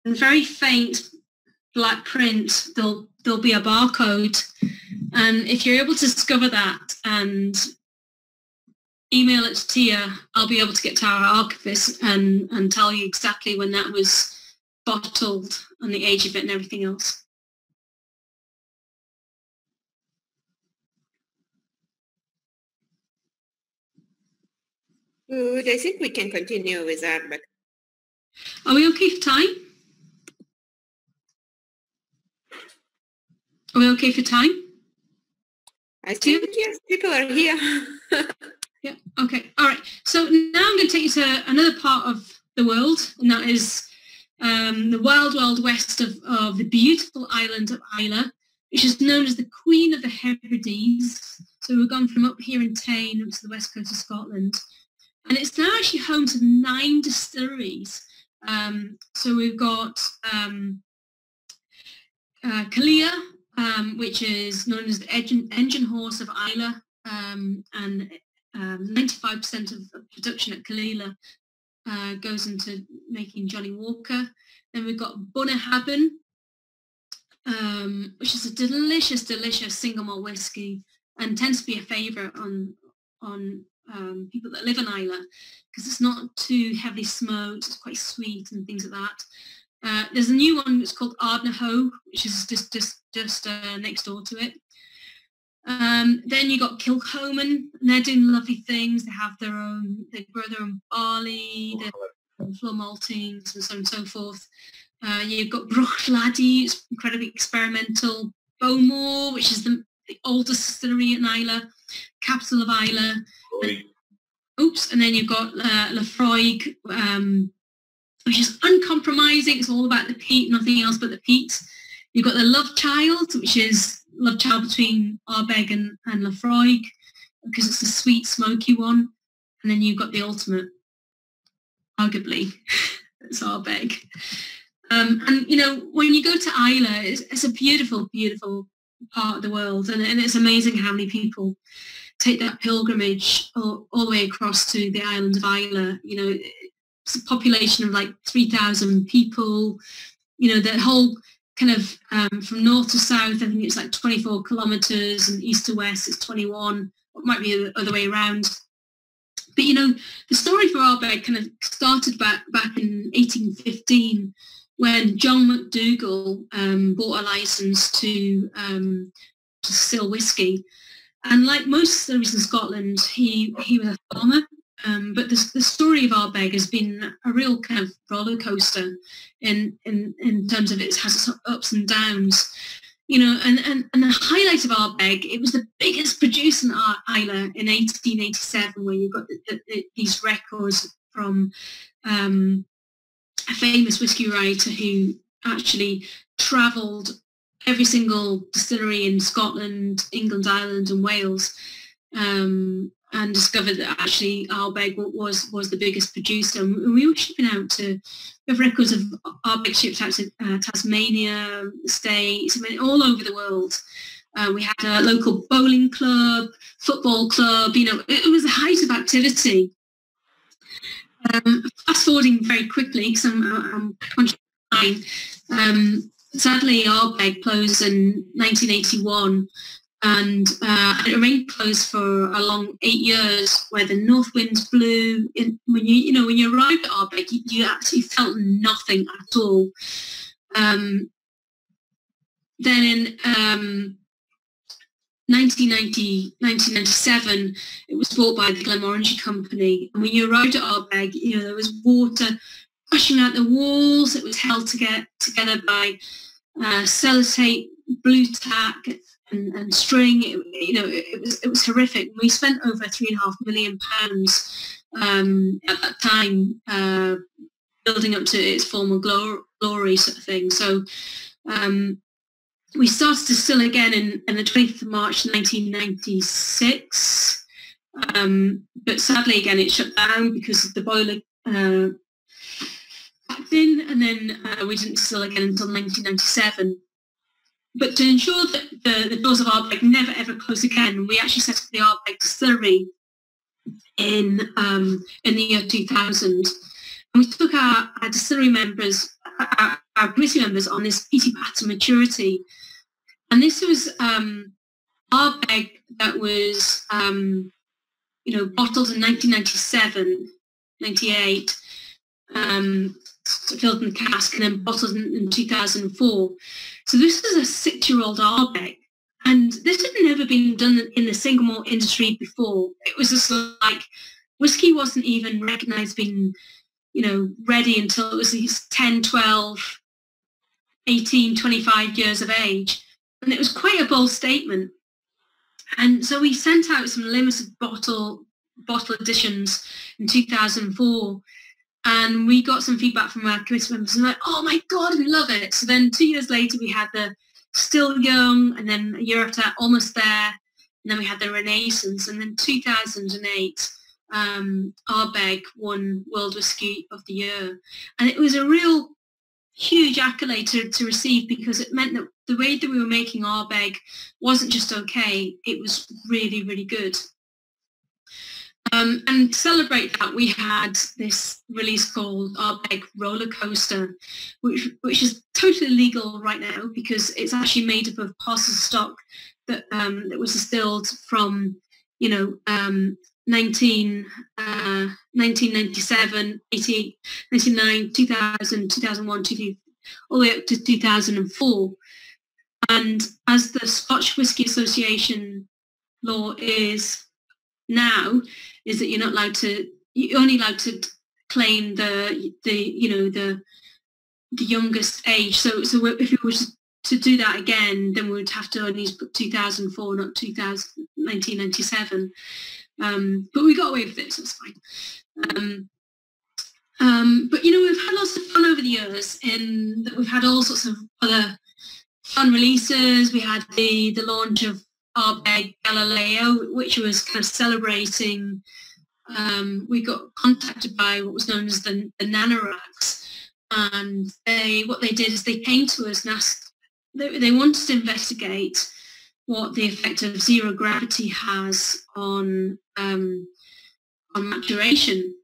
in very faint black print, there'll be a barcode, and if you're able to discover that and email it to Tia, I'll be able to get to our archivist and tell you exactly when that was bottled and the age of it and everything else. Good. I think we can continue with Ardbeg. Are we okay for time? Are we okay for time? I think yes, people are here. Yeah, okay. All right. So now I'm going to take you to another part of the world, and that is the wild, wild west of the beautiful island of Islay, which is known as the Queen of the Hebrides. So we've gone from up here in Tain up to the west coast of Scotland. And it's now actually home to 9 distilleries. So we've got Kalia, which is known as the engine horse of Islay, and 95% of production at Kalila goes into making Johnny Walker. Then we've got Bunnahabhain, which is a delicious, delicious single malt whiskey, and tends to be a favourite on people that live in Islay because it's not too heavily smoked, it's quite sweet and things like that. There's a new one that's called Ardnahoe, which is just next door to it. Then you got Kilchoman, and they're doing lovely things. They grow their own barley, their own flour maltings, and so on and so forth. You've got Bruichladdich, it's incredibly experimental. Bowmore, which is the oldest distillery in Islay, capital of Islay. And then you've got Lafroig, which is uncompromising. It's all about the peat, nothing else but the peat. You've got the Love Child, which is love child between Ardbeg and Lafroig, because it's a sweet, smoky one. And then you've got the ultimate, arguably, it's Ardbeg. And, you know, when you go to Islay, it's a beautiful, beautiful part of the world. And it's amazing how many people take that pilgrimage all the way across to the island of Islay. You know, it's a population of like 3,000 people. You know, the whole kind of from north to south, I think it's like 24 kilometres, and east to west it's 21. It might be the other way around. But, you know, the story for Ardbeg kind of started back in 1815 when John McDougall bought a licence to distill whiskey. And like most distilleries in Scotland, he was a farmer. But the story of Ardbeg has been a real kind of roller coaster in terms of it has its ups and downs. You know, and the highlight of Ardbeg, it was the biggest producer in Islay in 1887, where you've got these records from a famous whiskey writer who actually travelled every single distillery in Scotland, England, Ireland and Wales, and discovered that actually Ardbeg was the biggest producer. And we were shipping out we have records of Ardbeg shipped out to Tasmania, the States, I mean, all over the world. We had a local bowling club, football club, you know, it was the height of activity. Fast forwarding very quickly, because I'm conscious of time. Sadly, Ardbeg closed in 1981, and it remained closed for a long 8 years, where the north winds blew. When you arrived at Ardbeg, you actually felt nothing at all. Then in 1997, it was bought by the Glenmorangie company, and when you arrived at Ardbeg, you know, there was water rushing out the walls. It was held together by sellotape blue tack and string. It was horrific. We spent over £3.5 million at that time building up to its former glory, sort of thing. So we started to distill again in the 20th of March 1996, but sadly again it shut down because of the boiler packed in, and then we didn't distill again until 1997. But to ensure that the doors of Ardbeg never ever close again, we actually set up the Ardbeg distillery in the year 2000. And we took our distillery members, our committee members, on this peaty path to maturity. And this was Ardbeg that was, bottled in 1997, 98, filled in the cask, and then bottled in 2004. So this was a 6-year-old Ardbeg. And this had never been done in the single malt industry before. It was just like whiskey wasn't even recognised being, ready until it was these 10, 12, 18, 25 years of age. And it was quite a bold statement. And so we sent out some limited bottle editions in 2004. And we got some feedback from our committee members and like, oh my God, we love it. So then 2 years later, we had the Still Young, and then a year after that, Almost There, and then we had the Renaissance, and then 2008, Ardbeg won World Whisky of the Year. And it was a real huge accolade to receive, because it meant that the way that we were making Ardbeg wasn't just okay, it was really, really good. And to celebrate that, we had this release called Ardbeg Roller Coaster, which is totally legal right now because it's actually made up of parcels of stock that was distilled from 1997, 88, 99, 2000, 2001, 2000, all the way up to 2004. And as the Scotch Whisky Association law is now, is that you're only allowed to claim the youngest age. So if we were to do that again, then we would have to only put 2004, not 1997. But we got away with it, so it's fine. But we've had lots of fun over the years in that we've had all sorts of other fun releases. We had the launch of Ardbeg Galileo, which was kind of celebrating. We got contacted by what was known as the Nanoracks, and what they did is they came to us and asked, they wanted to investigate what the effect of zero gravity has on maturation.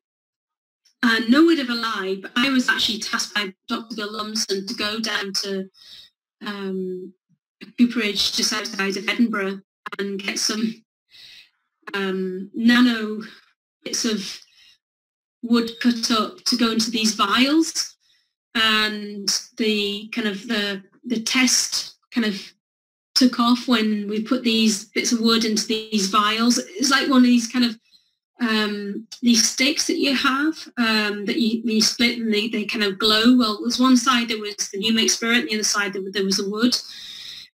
And no word of a lie, but I was actually tasked by Dr. Bill Lumsden to go down to Cooperage just outside of Edinburgh and get some nano bits of wood cut up to go into these vials, and the test kind of took off when we put these bits of wood into these vials. It's like one of these kind of these sticks that you have that you split and they kind of glow. Well, there's one side there was the New Make Spirit, and the other side there was the wood.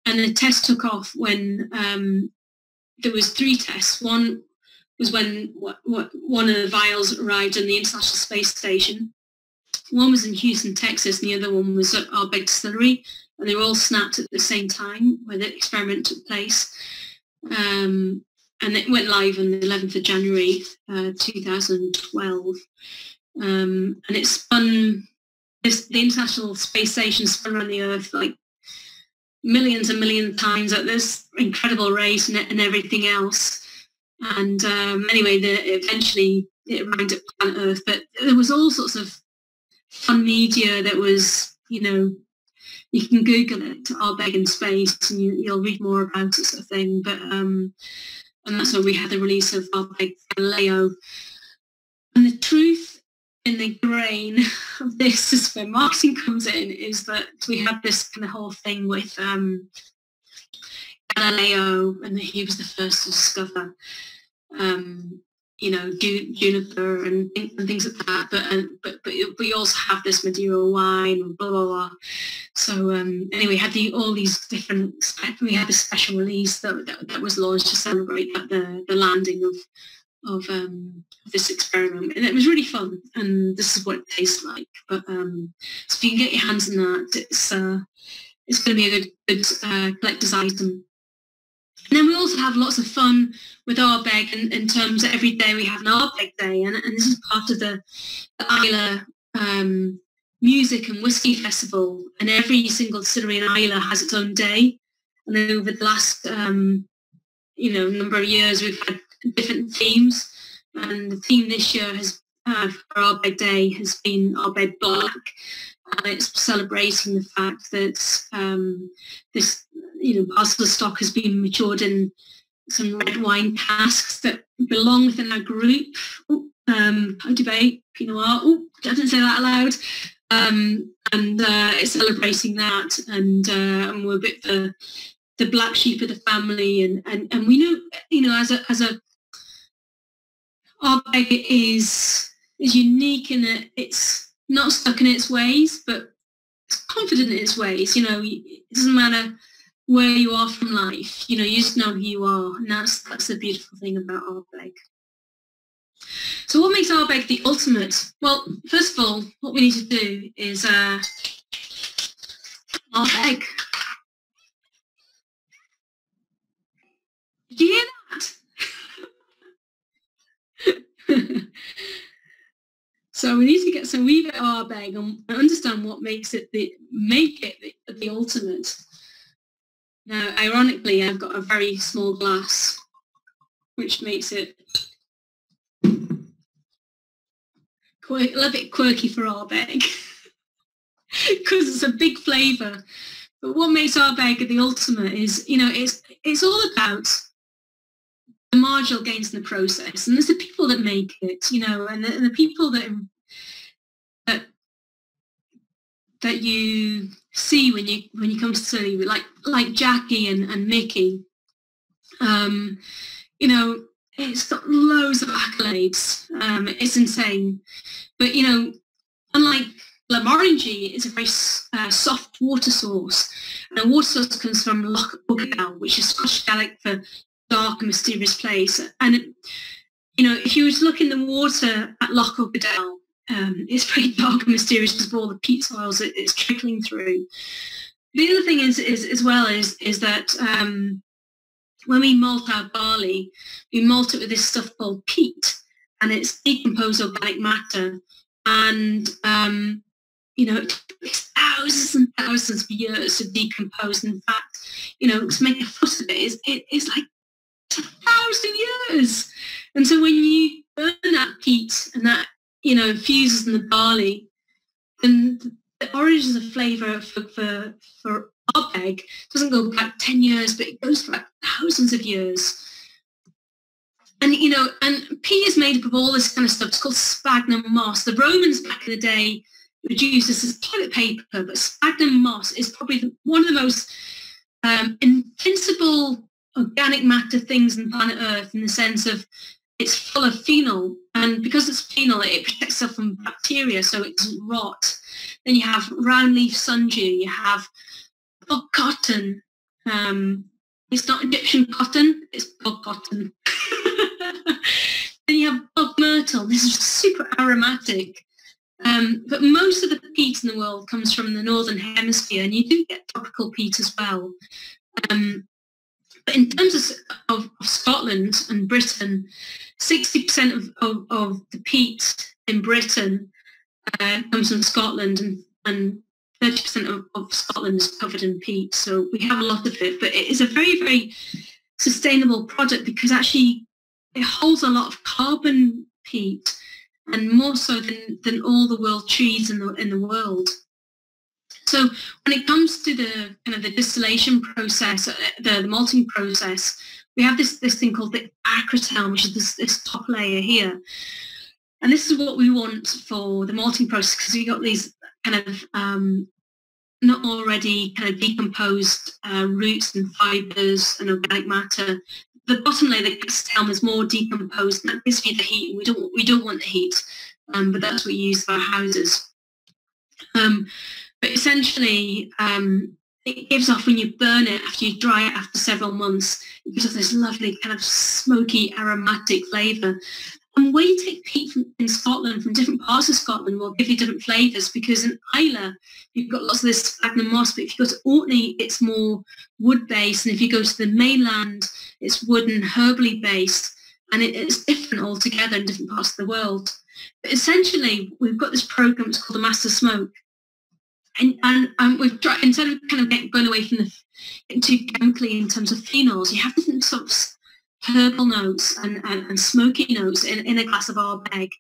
And the test took off when there was 3 tests. One was when one of the vials arrived on the International Space Station. One was in Houston, Texas, and the other one was at Ardbeg Distillery. And they were all snapped at the same time where the experiment took place. And it went live on the 11th of January 2012. And it spun, the International Space Station spun around the Earth like millions and millions of times at this incredible rate and everything else. And anyway, eventually it arrived at planet Earth. But there was all sorts of fun media that was, you can Google it, Ardbeg in Space, and you'll read more about it, sort of thing. But and that's when we had the release of Ardbeg Galileo. And the truth in the grain of this is where marketing comes in, is that we had this kind of whole thing with Galileo, and he was the first to discover you know, juniper and things like that. But we also have this Madeira wine and blah blah blah. So anyway, we had all these different. We had a special release that was launched to celebrate the landing of this experiment, and it was really fun. And this is what it tastes like. But so if you can get your hands on that, it's going to be a good collector's item. And then we also have lots of fun with Ardbeg in terms of every day we have an Ardbeg day, and this is part of the Islay Music and Whisky Festival, and every single distillery in Islay has its own day. And then over the last you know, number of years, we've had different themes, and the theme this year has for Ardbeg Day has been Ardbeg Black. It's celebrating the fact that this, you know, Basel stock has been matured in some red wine casks that belong within our group. Ardbeg, Pinot Noir. Oh, I didn't say that aloud. And it's celebrating that, and we're a bit the black sheep of the family, and we know, you know, as a Ardbeg is unique in that it's not stuck in its ways, but it's confident in its ways. You know, it doesn't matter where you are from life. You know, you just know who you are, and that's the beautiful thing about Ardbeg. So what makes Ardbeg the ultimate? Well, first of all, what we need to do is Ardbeg. Did you hear that? So we need to get some wee bit of Ardbeg and understand what makes it the ultimate. Now, ironically, I've got a very small glass, which makes it a little bit quirky for Ardbeg because it's a big flavour. But what makes Ardbeg the ultimate is, you know, it's all about the marginal gains in the process, and there's the people that make it, you know, and the people that you see when you come to study, like Jackie and Mickey. You know, it's got loads of accolades. It's insane, but you know, unlike Glenmorangie, it's a very soft water source, and a water source comes from Loch Ogadal, which is Scottish Gaelic for dark and mysterious place. And you know, if you were to look in the water at Loch Ogadal, it's pretty dark and mysterious because of all the peat soils it's trickling through. The other thing is that when we malt our barley, we malt it with this stuff called peat, and it's decomposed organic matter, and you know, it takes thousands and thousands of years to decompose. In fact, you know, to make a fuss of it is like 1,000 years. And so when you burn that peat and that, you know, infuses in the barley, then the origins of flavour for Ardbeg doesn't go back 10 years, but it goes back thousands of years. And, you know, and peat is made up of all this kind of stuff. It's called sphagnum moss. The Romans back in the day would use this as toilet paper, but sphagnum moss is probably one of the most invincible organic matter things on planet Earth, in the sense of it's full of phenol, and because it's phenol, it protects itself from bacteria, so it doesn't rot. Then you have round leaf sundew, you have bog cotton. It's not Egyptian cotton, it's bog cotton. Then you have bog myrtle. This is super aromatic. But most of the peat in the world comes from the northern hemisphere, and you do get tropical peat as well. But in terms of Scotland and Britain, 60% of the peat in Britain comes from Scotland, and 30% of Scotland is covered in peat. So we have a lot of it, but it is a very, very sustainable product because actually it holds a lot of carbon, peat, and more so than all the world trees in the world. So when it comes to the kind of the distillation process, the malting process, we have this thing called the acrotel, which is this top layer here. And this is what we want for the malting process, because we got these kind of not already kind of decomposed roots and fibres and organic matter the bottom layer that gets down is more decomposed, and that gives you the heat. We don't want the heat, but that's what we use for our houses. But essentially, it gives off when you burn it after you dry it after several months. It gives off this lovely kind of smoky, aromatic flavour. And where you take peat in Scotland, from different parts of Scotland, will give you different flavours, because in Islay, you've got lots of this sphagnum moss, but if you go to Orkney, it's more wood-based, and if you go to the mainland, it's wood and herbally based, and it's different altogether in different parts of the world. But essentially, we've got this program, it's called the Master Smoke, and we've tried, instead of kind of going away from getting too chemically in terms of phenols, you have different sort of herbal notes and smoky notes in a glass of Ardbeg.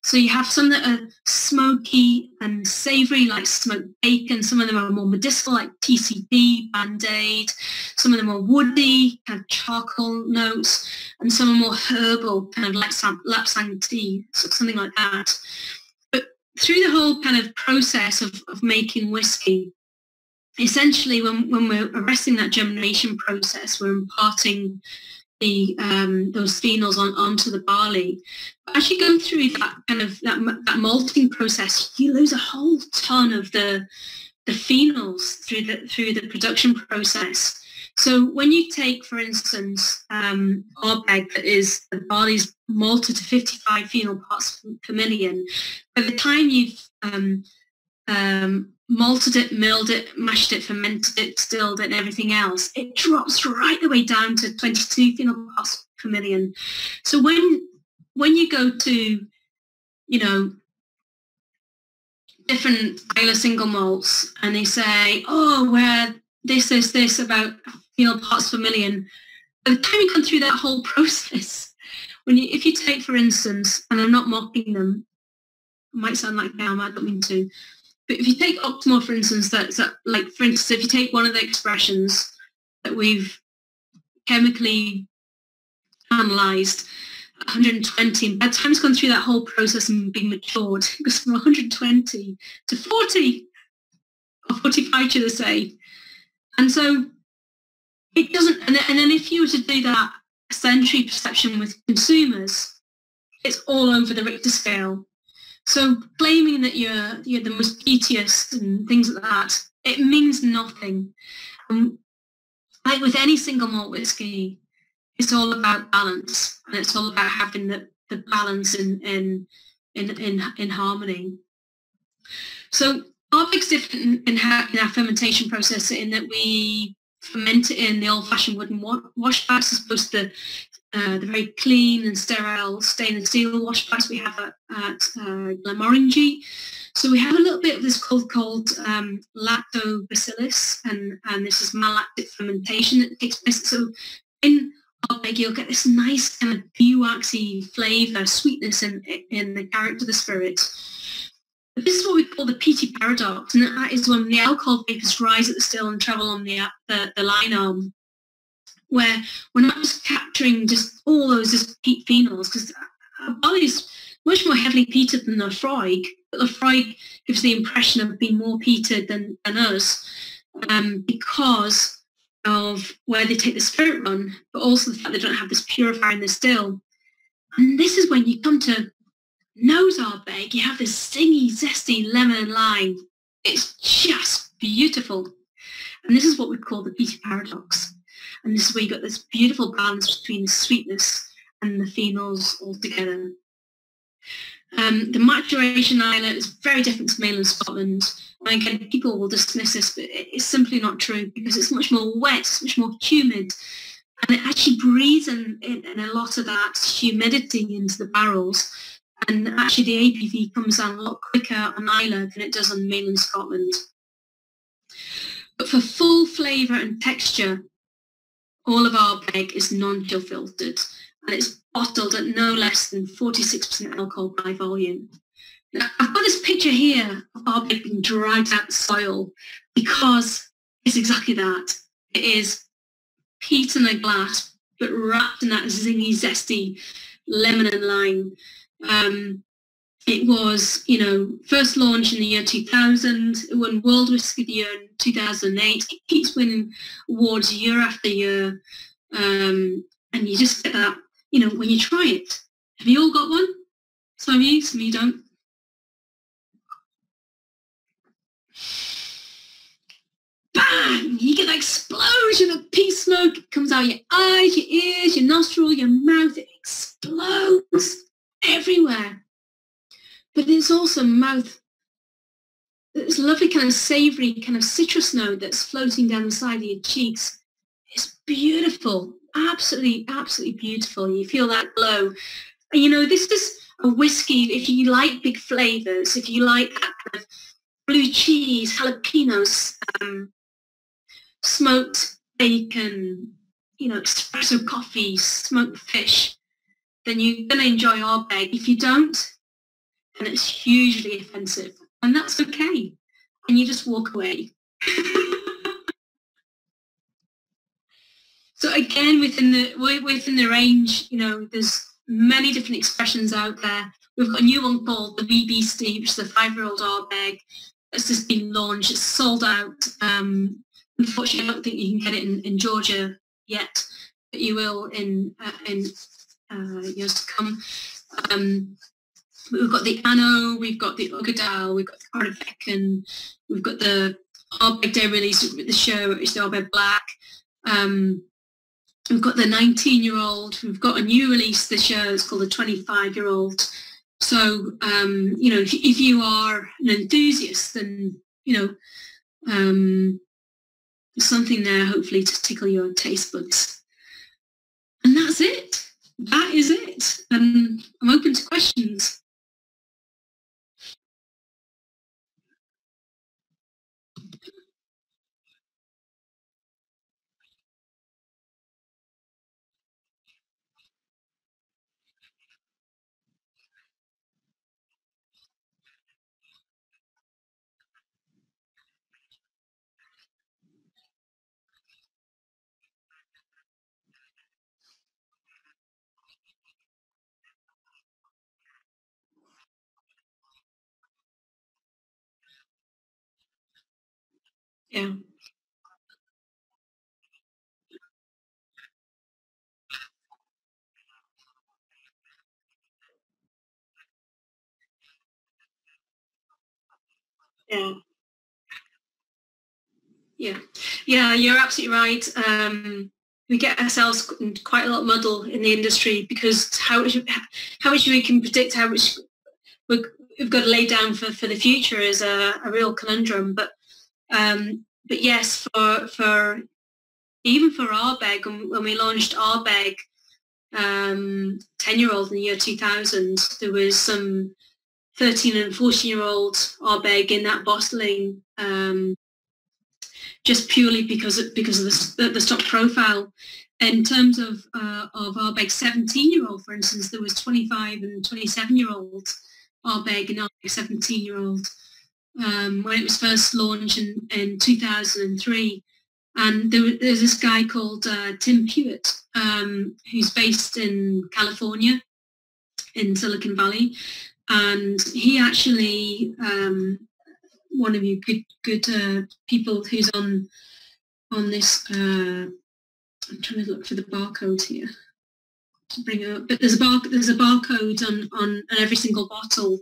So you have some that are smoky and savoury, like smoked bacon. Some of them are more medicinal, like TCB, Band-Aid. Some of them are woody, kind of charcoal notes, and some are more herbal, kind of like lapsang tea, something like that. But through the whole kind of process of making whiskey, essentially when we're arresting that germination process, we're imparting those phenols onto the barley. But as you go through that kind of that malting process, you lose a whole ton of the phenols through the production process. So when you take, for instance, Ardbeg, that is the barley's malted to 55 phenol parts per million, by the time you've malted it, milled it, mashed it, fermented it, distilled it, and everything else, it drops right the way down to 22 phenol parts per million. So when you go to, you know, different Islay single malts, and they say, oh, we're this about phenol parts per million, by the time you come through that whole process, if you take, for instance, and I'm not mocking them, it might sound like I don't mean to, but if you take Octomore, for instance, that's like, for instance, if you take one of the expressions that we've chemically analysed, 120, and by the time it's gone through that whole process and been matured, it goes from 120 to 40, or 45, should I say. And so it doesn't, and then if you were to do that sensory perception with consumers, it's all over the Richter scale. So claiming that you're the most peatiest and things like that, it means nothing. Like with any single malt whiskey, it's all about balance, and it's all about having the balance in harmony. So Ardbeg's different in our fermentation process, in that we ferment it in the old-fashioned wooden wash bags, as opposed to the very clean and sterile stainless steel wash bags we have at Glenmorangie. So we have a little bit of this called lactobacillus, and this is malolactic fermentation that takes place. So in Ardbeg, you'll get this nice kind of beeswaxy flavour, sweetness in the character of the spirit. But this is what we call the peaty paradox, and that is when the alcohol vapours rise at the still and travel on the line arm, where we're not just capturing just all those just peat phenols, because our barley is much more heavily peated than Lafroig, but Lafroig gives the impression of being more peated than us, because of where they take the spirit run, but also the fact they don't have this purifier in the still. And this is when you come to nose Ardbeg, you have this zingy, zesty lemon and lime. It's just beautiful. And this is what we call the peaty paradox. And this is where you got this beautiful balance between the sweetness and the phenols all together. The maturation island is very different to mainland Scotland. And again, people will dismiss this, but it's simply not true, because it's much more wet, it's much more humid, and it actually breathes in a lot of that humidity into the barrels. And actually the ABV comes down a lot quicker on Islay than it does on mainland Scotland. But for full flavour and texture, all of our Ardbeg is non-chill filtered, and it's bottled at no less than 46% alcohol by volume. Now, I've got this picture here of Ardbeg being dried out the soil, because it's exactly that. It is peat in a glass, but wrapped in that zingy, zesty lemon and lime. It was, first launched in the year 2000. It won World Whisky of the Year in 2008. It keeps winning awards year after year. And you just get that, you know, when you try it. Have you all got one? Some of you don't. Bang! You get that explosion of peat smoke. It comes out your eyes, your ears, your nostril, your mouth. It explodes everywhere. But it's also mouth. It's a lovely kind of savoury kind of citrus note that's floating down the side of your cheeks. It's beautiful. Absolutely, absolutely beautiful. You feel that glow. And you know, this is a whiskey, if you like big flavours, if you like that kind of blue cheese, jalapenos, smoked bacon, you know, espresso coffee, smoked fish, then you're going to enjoy Ardbeg. If you don't, then it's hugely offensive. And that's okay. And you just walk away. So again, within the range, you know, there's many different expressions out there. We've got a new one called the Wee Beastie, which is a 5-year-old Ardbeg. It's just been launched. It's sold out. Unfortunately, I don't think you can get it in Georgia yet, but you will in years to come. We've got the Anno, we've got the Ugadal, we've got the Ardbeg, and we've got the Ardbeg Day release with the show, which is the Ardbeg Black. We've got the 19-year-old. We've got a new release this year. It's called the 25-year-old. So, you know, if you are an enthusiast, then, you know, there's something there, hopefully, to tickle your taste buds. And that's it. That is it. And I'm open to questions. Yeah. Yeah. Yeah. Yeah, you're absolutely right. We get ourselves in quite a lot of muddle in the industry because how much we can predict how much we've got to lay down for the future is a real conundrum. But yes, for even for Ardbeg, when we launched Ardbeg 10-year-old in the year 2000, there was some 13 and 14-year-old Ardbeg in that bottling, just purely because of the stock profile. In terms of Ardbeg 17-year-old, for instance, there was 25 and 27-year-old Ardbeg and Ardbeg 17-year-old when it was first launched in 2003. And there's this guy called Tim Hewitt, who's based in California, in Silicon Valley, and he actually one of you good people who's on this. I'm trying to look for the barcode here to bring it up, but there's a barcode on every single bottle,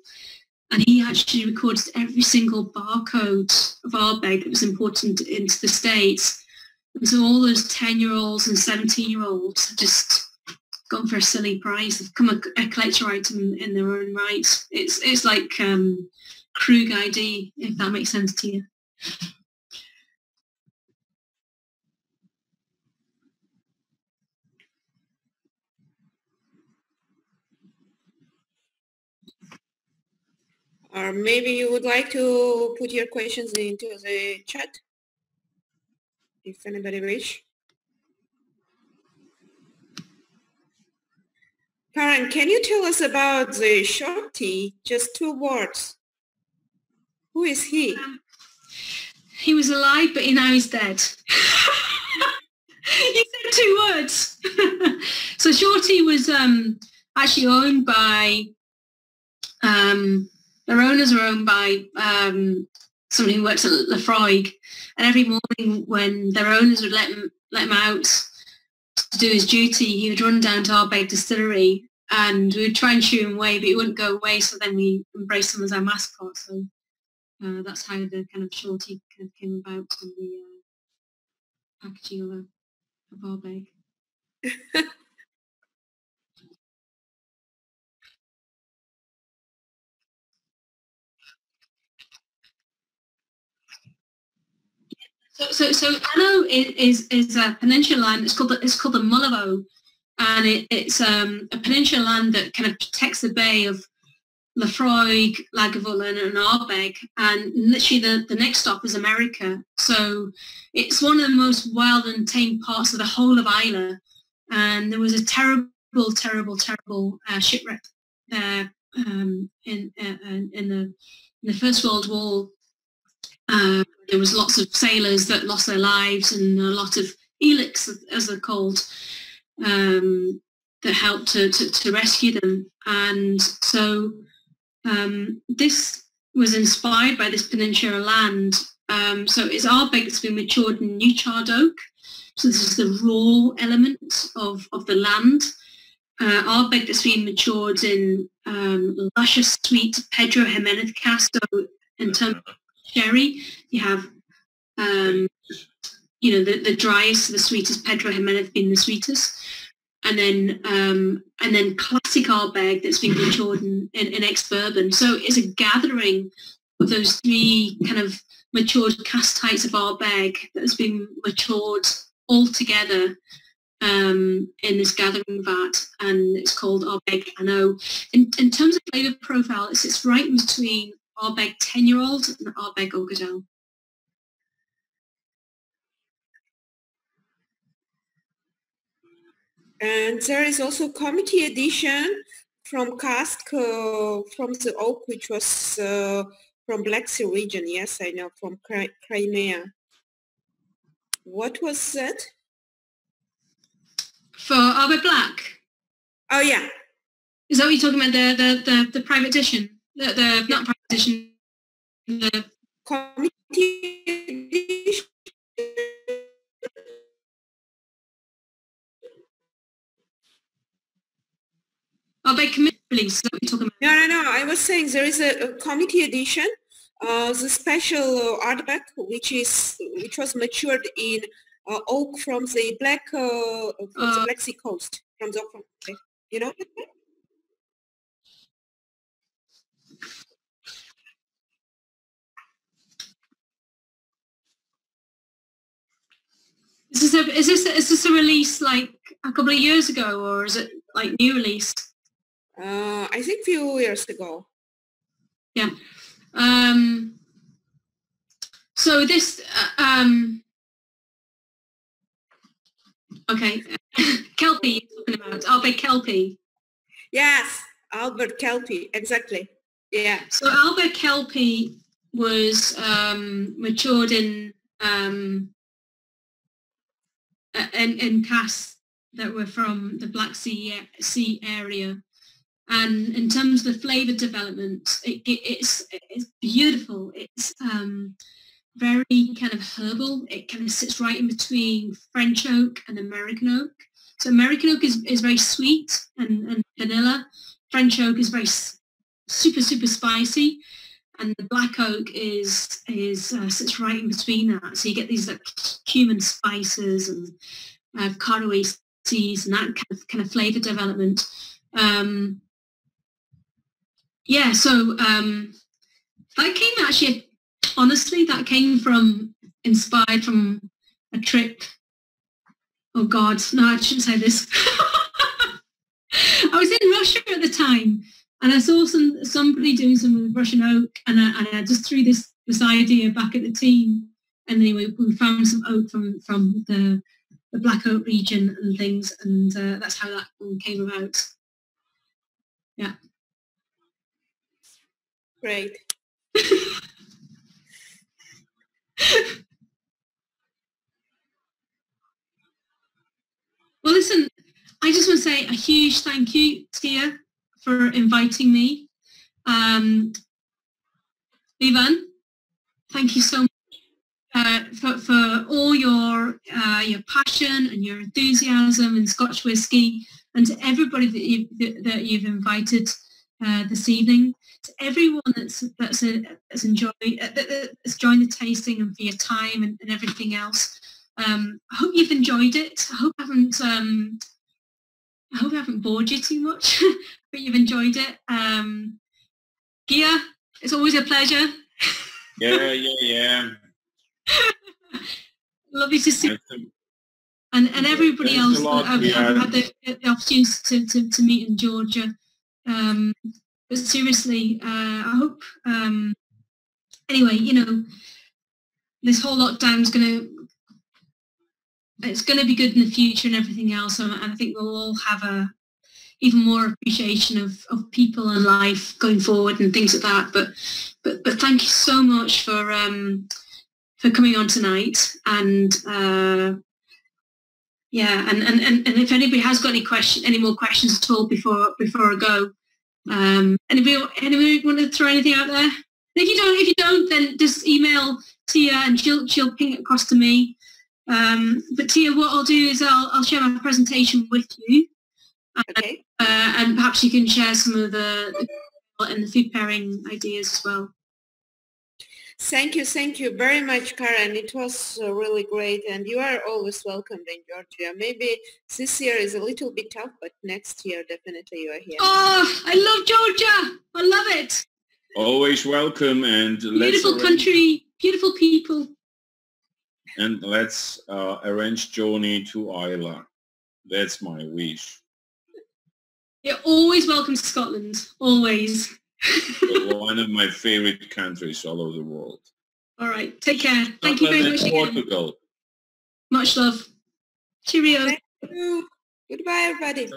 and he actually recorded every single barcode of Ardbeg that was imported into the States. And so all those 10-year-olds and 17-year-olds have just gone for a silly price. They've become a collector item in their own right. It's like Krug ID, if that makes sense to you. Or maybe you would like to put your questions into the chat, if anybody wish. Karen, can you tell us about the shorty? Just 2 words. Who is he? He was alive, but now he's dead. He said 2 words. So Shorty was actually owned by, their owners are owned by somebody who works at Lefroy, and every morning when their owners would let them out to do his duty, he would run down to Ardbeg Distillery and we would try and shoo him away, but he wouldn't go away, so then we embraced him as our mascot. So that's how the kind of shorty kind of came about and the packaging of Ardbeg. So Anno is a peninsula land. It's called the Mullavo, and it's a peninsula land that kind of protects the bay of Lafroig, Lagavulin, and Ardbeg, and literally the next stop is America. So it's one of the most wild and tame parts of the whole of Islay, and there was a terrible shipwreck there in the First World War. There was lots of sailors that lost their lives and a lot of eliks, as they're called, that helped to rescue them. And so this was inspired by this peninsula land. So it's Ardbeg that's been matured in new charred oak. So this is the raw element of the land. Ardbeg that's been matured in luscious, sweet Pedro Jimenez cask. So in terms of sherry, you have the driest, the sweetest, Pedro Jimenez being the sweetest, and then classic Ardbeg that's been matured in ex-bourbon. So it's a gathering of those three kind of matured cask types of Ardbeg that has been matured all together in this gathering vat, and it's called Ardbeg Anno. In terms of flavour profile, it sits right in between Ardbeg 10-year-old and Ardbeg Ogadell. And there is also committee edition from cask from the oak, which was from Black Sea region. Yes, I know, from Crimea. What was that? For Ardbeg Black? Oh yeah. Is that what you're talking about? The private edition? The not private edition. The committee edition. Ardbeg committee release. Is that what you're talking about? No. I was saying there is a committee edition, the special Ardbeg, which was matured in oak from the Black Sea coast, from the oak, you know. Is this a release like a couple of years ago, or is it like new release? I think a few years ago. Yeah. So this okay. Kelpie you're talking about. Ardbeg Kelpie. Yes, Albert Kelpie, exactly. Yeah. So Ardbeg Kelpie was matured in casks that were from the Black Sea area, and in terms of the flavour development, it's beautiful. It's very kind of herbal. It kind of sits right in between French oak and American oak. So American oak is very sweet and vanilla. French oak is very super spicy, and the black oak sits right in between that. So you get these like cumin spices and caraway seeds and that kind of flavour development. Yeah, so that came actually, honestly, that came inspired from a trip. Oh God, no, I shouldn't say this. I was in Russia at the time, and I saw somebody doing some with Russian oak, and I just threw this idea back at the team, and then we found some oak from the Black Oak region and things, and that's how that one came about. Yeah. Great. Well, listen, I just want to say a huge thank you, Tia, for inviting me. Ivan, thank you so much for all your passion and your enthusiasm in Scotch whisky, and to everybody that you've invited this evening, to everyone that's joined the tasting, and for your time and everything else. I hope you've enjoyed it. I hope I haven't bored you too much, but you've enjoyed it. Gia, it's always a pleasure. Yeah. Lovely to see you. And everybody else that I've had the opportunity to meet in Georgia. But seriously, I hope, anyway, this whole lockdown's it's going to be good in the future and everything else. And I think we'll all have even more appreciation of people and life going forward and things like that. But thank you so much for coming on tonight. And and if anybody has got any more questions at all before I go, anybody want to throw anything out there? If you don't, then just email Tia and she'll ping it across to me. But Tia, what I'll do is I'll share my presentation with you. Okay. And perhaps you can share some of the food pairing ideas as well. Thank you very much, Karen. It was really great, and you are always welcomed in Georgia. Maybe this year is a little bit tough, but next year definitely you are here. Oh, I love Georgia. I love it. Always welcome, and beautiful country, beautiful people. And let's arrange journey to Islay. That's my wish. You're always welcome to Scotland. Always. One of my favorite countries all over the world. All right. Take care. Thank you very much again. Portugal. Much love. Cheerio. Thank you. Goodbye, everybody.